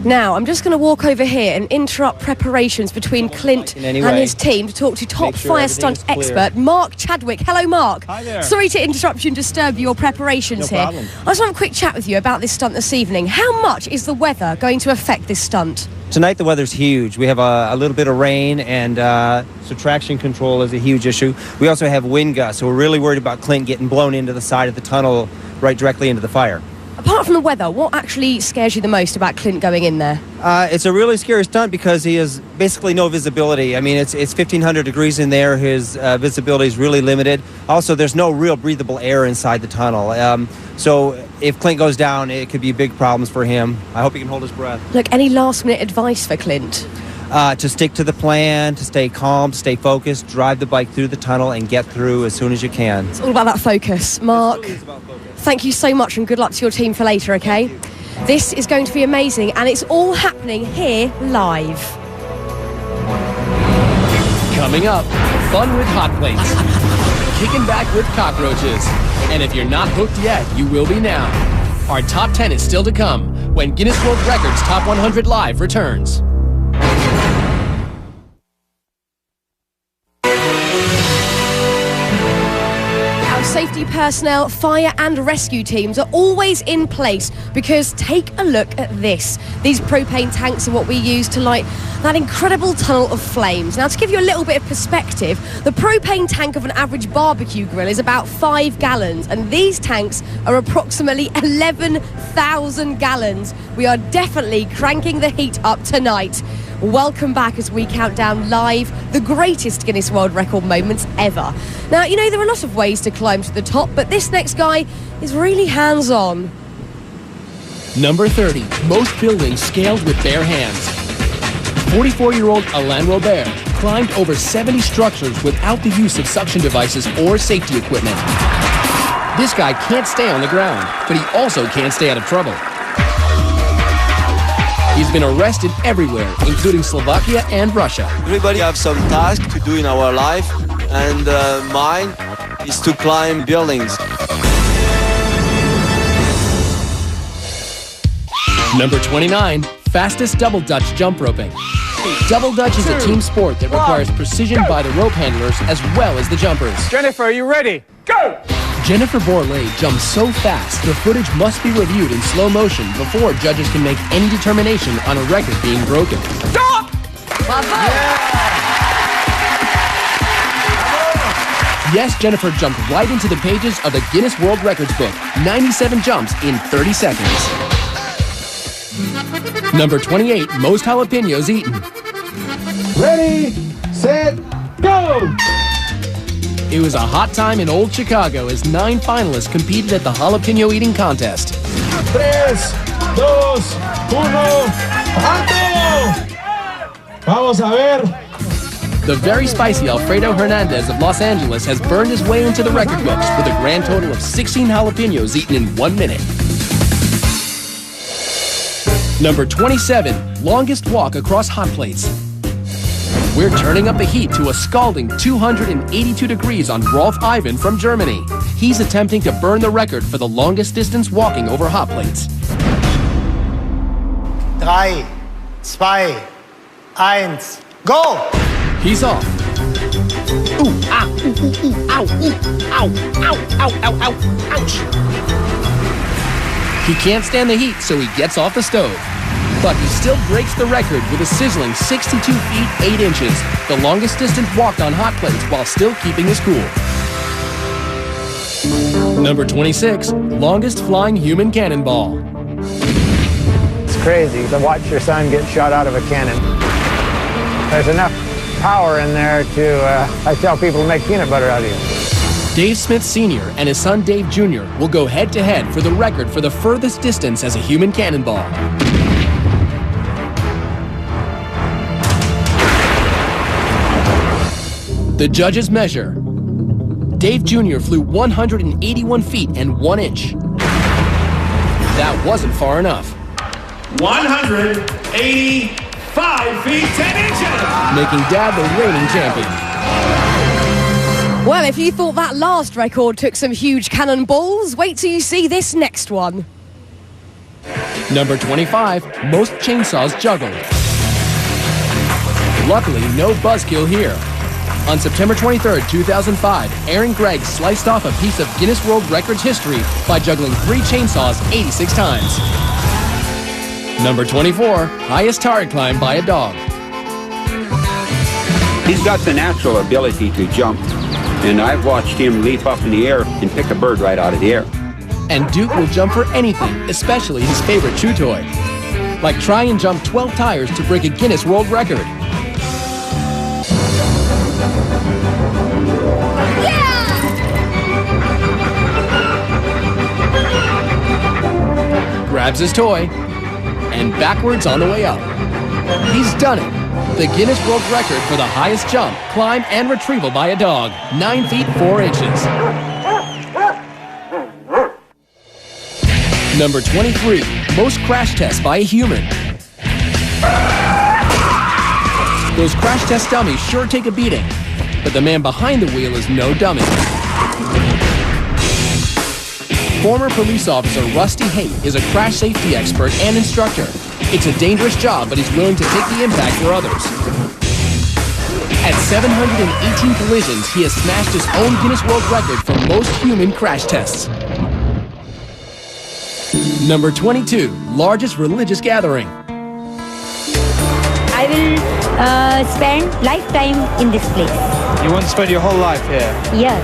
Now, I'm just going to walk over here and interrupt preparations between Clint and his team to talk to top fire stunt expert Mark Chadwick. Hello, Mark. Hi there. Sorry to interrupt you and disturb your preparations here. Problem. I just want a quick chat with you about this stunt this evening. How much is the weather going to affect this stunt? Tonight the weather's huge. We have a little bit of rain, and so traction control is a huge issue. We also have wind gusts, so we're really worried about Clint getting blown into the side of the tunnel right directly into the fire. Apart from the weather, what actually scares you the most about Clint going in there? It's a really scary stunt because he has basically no visibility. I mean, it's 1,500 degrees in there. His visibility is really limited. Also, there's no real breathable air inside the tunnel. So if Clint goes down, it could be big problems for him. I hope he can hold his breath. Look, any last-minute advice for Clint? To stick to the plan, to stay calm, to stay focused, drive the bike through the tunnel and get through as soon as you can. It's all about that focus. Mark, thank you so much and good luck to your team for later, okay? This is going to be amazing and it's all happening here live. Coming up, fun with hot plates. Kicking back with cockroaches. And if you're not hooked yet, you will be now. Our top 10 is still to come when Guinness World Records Top 100 Live returns. Safety personnel, fire and rescue teams are always in place because take a look at this. These propane tanks are what we use to light that incredible tunnel of flames. Now, to give you a little bit of perspective, the propane tank of an average barbecue grill is about 5 gallons, and these tanks are approximately 11,000 gallons. We are definitely cranking the heat up tonight. Welcome back as we count down live the greatest Guinness World Record moments ever. Now, you know, there are a lot of ways to climb to the top, but this next guy is really hands-on. Number 30, most buildings scaled with bare hands. 44-year-old Alain Robert climbed over 70 structures without the use of suction devices or safety equipment. This guy can't stay on the ground, but he also can't stay out of trouble. He's been arrested everywhere, including Slovakia and Russia. Everybody have some task to do in our life, and mine is to climb buildings. Number 29, fastest double Dutch jump roping. Double Dutch is a team sport that requires precision by the rope handlers as well as the jumpers. Jennifer, are you ready? Go! Jennifer Borlée jumps so fast, the footage must be reviewed in slow motion before judges can make any determination on a record being broken. Stop! Yes, Jennifer jumped right into the pages of the Guinness World Records book. 97 jumps in 30 seconds. Number 28, most jalapenos eaten. Ready, set, go! It was a hot time in old Chicago as 9 finalists competed at the jalapeno eating contest. 3, 2, 1, ¡alto! Vamos a ver. The very spicy Alfredo Hernandez of Los Angeles has burned his way into the record books with a grand total of 16 jalapenos eaten in 1 minute. Number 27, longest walk across hot plates. We're turning up the heat to a scalding 282 degrees on Rolf Ivan from Germany. He's attempting to burn the record for the longest distance walking over hot plates. 3, 2, 1, go! He's off. Ooh, ah, ooh, ooh, ooh, ow, ooh, ow, ow, ow, ow, ow, ouch. He can't stand the heat, so he gets off the stove. But he still breaks the record with a sizzling 62 feet 8 inches, the longest distance walked on hot plates while still keeping his cool. Number 26, longest flying human cannonball. It's crazy to watch your son get shot out of a cannon. There's enough power in there to, I tell people, to make peanut butter out of you. Dave Smith Sr. and his son Dave Jr. will go head-to-head for the record for the furthest distance as a human cannonball. The judges measure. Dave Jr. flew 181 feet and 1 inch. That wasn't far enough. 185 feet 10 inches! Making Dad the reigning champion. Well, if you thought that last record took some huge cannonballs, wait till you see this next one. Number 25, most chainsaws juggled. Luckily, no buzzkill here. On September 23, 2005, Aaron Gregg sliced off a piece of Guinness World Records history by juggling 3 chainsaws 86 times. Number 24, highest tower climb by a dog. He's got the natural ability to jump, and I've watched him leap up in the air and pick a bird right out of the air. And Duke will jump for anything, especially his favorite chew toy. Like try and jump 12 tires to break a Guinness World Record. Grabs his toy, and backwards on the way up. He's done it. The Guinness World Record for the highest jump, climb, and retrieval by a dog, 9 feet 4 inches. Number 23, most crash tests by a human. Those crash test dummies sure take a beating, but the man behind the wheel is no dummy. Former police officer Rusty Haight is a crash safety expert and instructor. It's a dangerous job, but he's willing to take the impact for others. At 718 collisions, he has smashed his own Guinness World Record for most human crash tests. Number 22, largest religious gathering. I will spend lifetime in this place. You want to spend your whole life here? Yeah.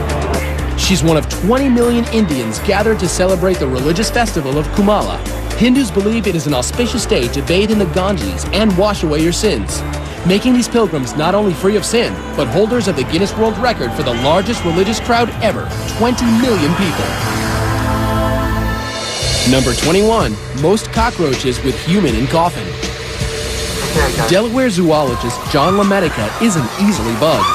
She's one of 20 million Indians gathered to celebrate the religious festival of Kumala. Hindus believe it is an auspicious day to bathe in the Ganges and wash away your sins, making these pilgrims not only free of sin, but holders of the Guinness World Record for the largest religious crowd ever, 20 million people. Number 21, most cockroaches with human in coffin. Delaware zoologist John LaMedica isn't easily bugged.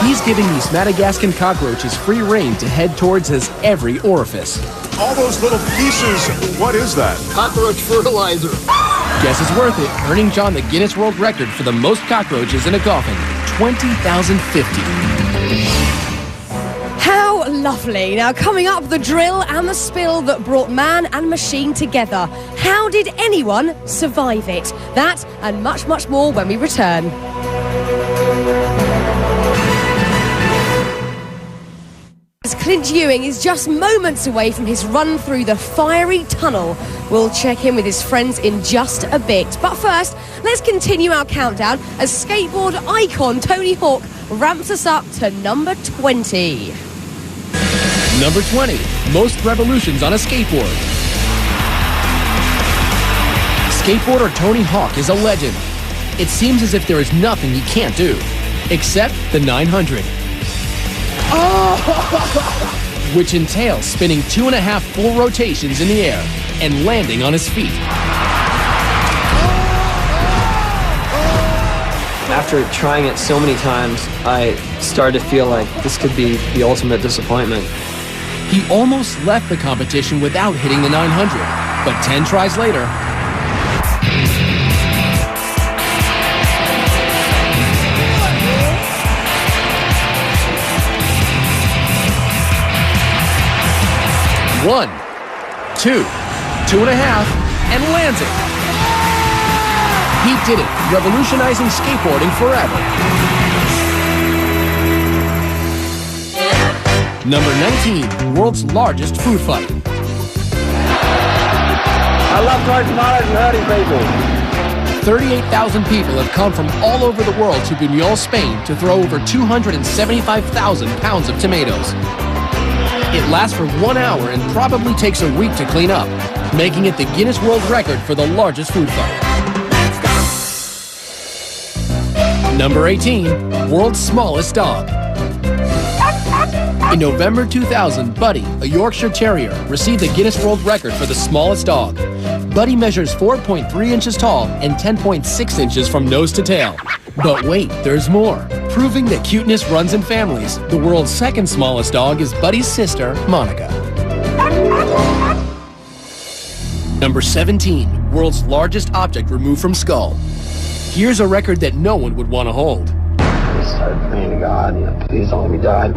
He's giving these Madagascan cockroaches free rein to head towards his every orifice. All those little pieces, what is that? Cockroach fertilizer. Guess it's worth it, earning John the Guinness World Record for the most cockroaches in a coffin, 20,050. How lovely. Now, coming up, the drill and the spill that brought man and machine together. How did anyone survive it? That and much, much more when we return. As Clint Ewing is just moments away from his run through the fiery tunnel. We'll check in with his friends in just a bit. But first, let's continue our countdown as skateboard icon Tony Hawk ramps us up to number 20. Number 20, most revolutions on a skateboard. Skateboarder Tony Hawk is a legend. It seems as if there is nothing he can't do, except the 900. Which entails spinning 2.5 full rotations in the air and landing on his feet. After trying it so many times, I started to feel like this could be the ultimate disappointment. He almost left the competition without hitting the 900, but 10 tries later, one, two, 2.5, and lands it. He did it, revolutionizing skateboarding forever. Number 19, world's largest food fight. I love Top100 and hurting people. 38,000 people have come from all over the world to Buñol, Spain to throw over 275,000 pounds of tomatoes. It lasts for 1 hour and probably takes a week to clean up, making it the Guinness World Record for the largest food fight. Number 18, world's smallest dog. In November 2000, Buddy, a Yorkshire Terrier, received the Guinness World Record for the smallest dog. Buddy measures 4.3 inches tall and 10.6 inches from nose to tail. But wait, there's more. Proving that cuteness runs in families, the world's second smallest dog is Buddy's sister, Monica. Number 17, world's largest object removed from skull. Here's a record that no one would want to hold. I started praying to God, please don't let me die.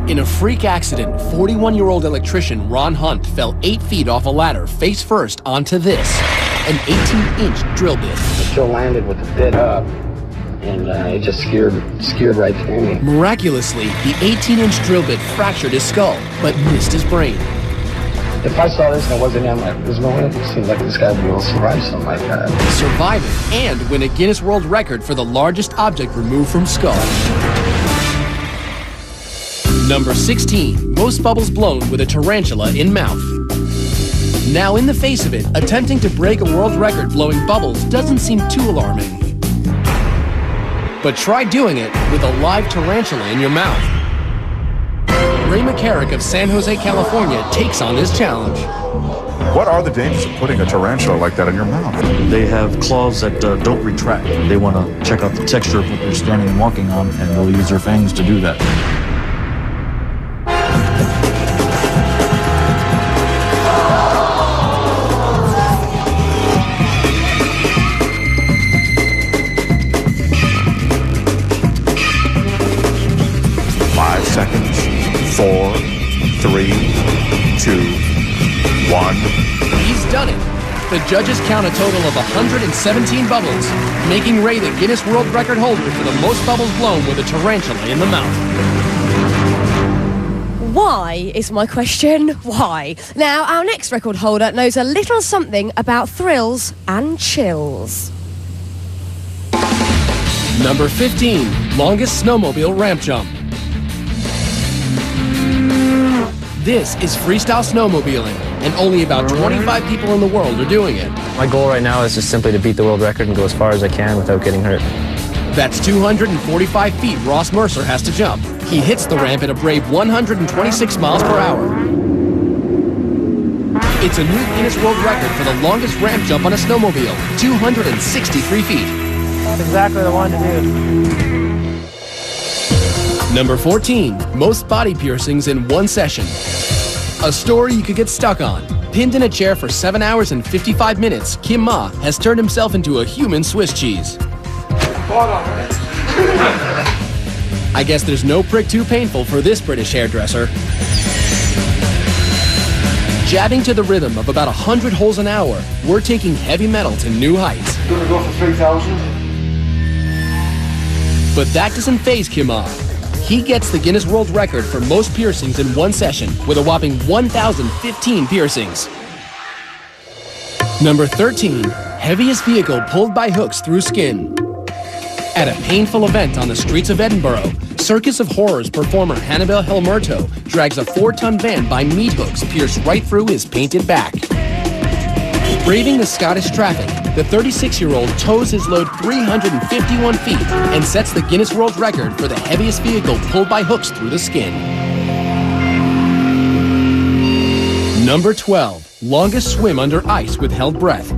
In a freak accident, 41-year-old electrician Ron Hunt fell 8 feet off a ladder face first onto this, an 18-inch drill bit. It still landed with the bit up, and it just skewered right through me. Miraculously, the 18-inch drill bit fractured his skull, but missed his brain. If I saw this and it wasn't him, there's no way it seems like this guy would be able to survive something like that. Survive it and win a Guinness World Record for the largest object removed from skull. Number 16, most bubbles blown with a tarantula in mouth. Now, in the face of it, attempting to break a world record blowing bubbles doesn't seem too alarming. But try doing it with a live tarantula in your mouth. Ray McCarrick of San Jose, California takes on this challenge. What are the dangers of putting a tarantula like that in your mouth? They have claws that don't retract. They want to check out the texture of what they're standing and walking on, and they'll use their fangs to do that. Seconds. 4, 3, 2, 1. He's done it. The judges count a total of 117 bubbles, making Ray the Guinness World Record holder for the most bubbles blown with a tarantula in the mouth. Why is my question? Why? Now, our next record holder knows a little something about thrills and chills. Number 15, longest snowmobile ramp jump. This is freestyle snowmobiling, and only about 25 people in the world are doing it. My goal right now is just simply to beat the world record and go as far as I can without getting hurt. That's 245 feet Ross Mercer has to jump. He hits the ramp at a brave 126 miles per hour. It's a new Guinness World Record for the longest ramp jump on a snowmobile, 263 feet. That's exactly what I wanted to do. Number 14, most body piercings in one session. A story you could get stuck on. Pinned in a chair for 7 hours and 55 minutes, Kim Ma has turned himself into a human Swiss cheese. I guess there's no prick too painful for this British hairdresser. Jabbing to the rhythm of about 100 holes an hour, we're taking heavy metal to new heights. Gonna go for 3,000. But that doesn't faze Kim Ah. He gets the Guinness World Record for most piercings in one session with a whopping 1,015 piercings. Number 13, heaviest vehicle pulled by hooks through skin. At a painful event on the streets of Edinburgh, Circus of Horrors performer Hannibal Helmerto drags a 4-ton van by meat hooks pierced right through his painted back. Braving the Scottish traffic, the 36-year-old tows his load 351 feet and sets the Guinness World Record for the heaviest vehicle pulled by hooks through the skin. Number 12, longest swim under ice with held breath.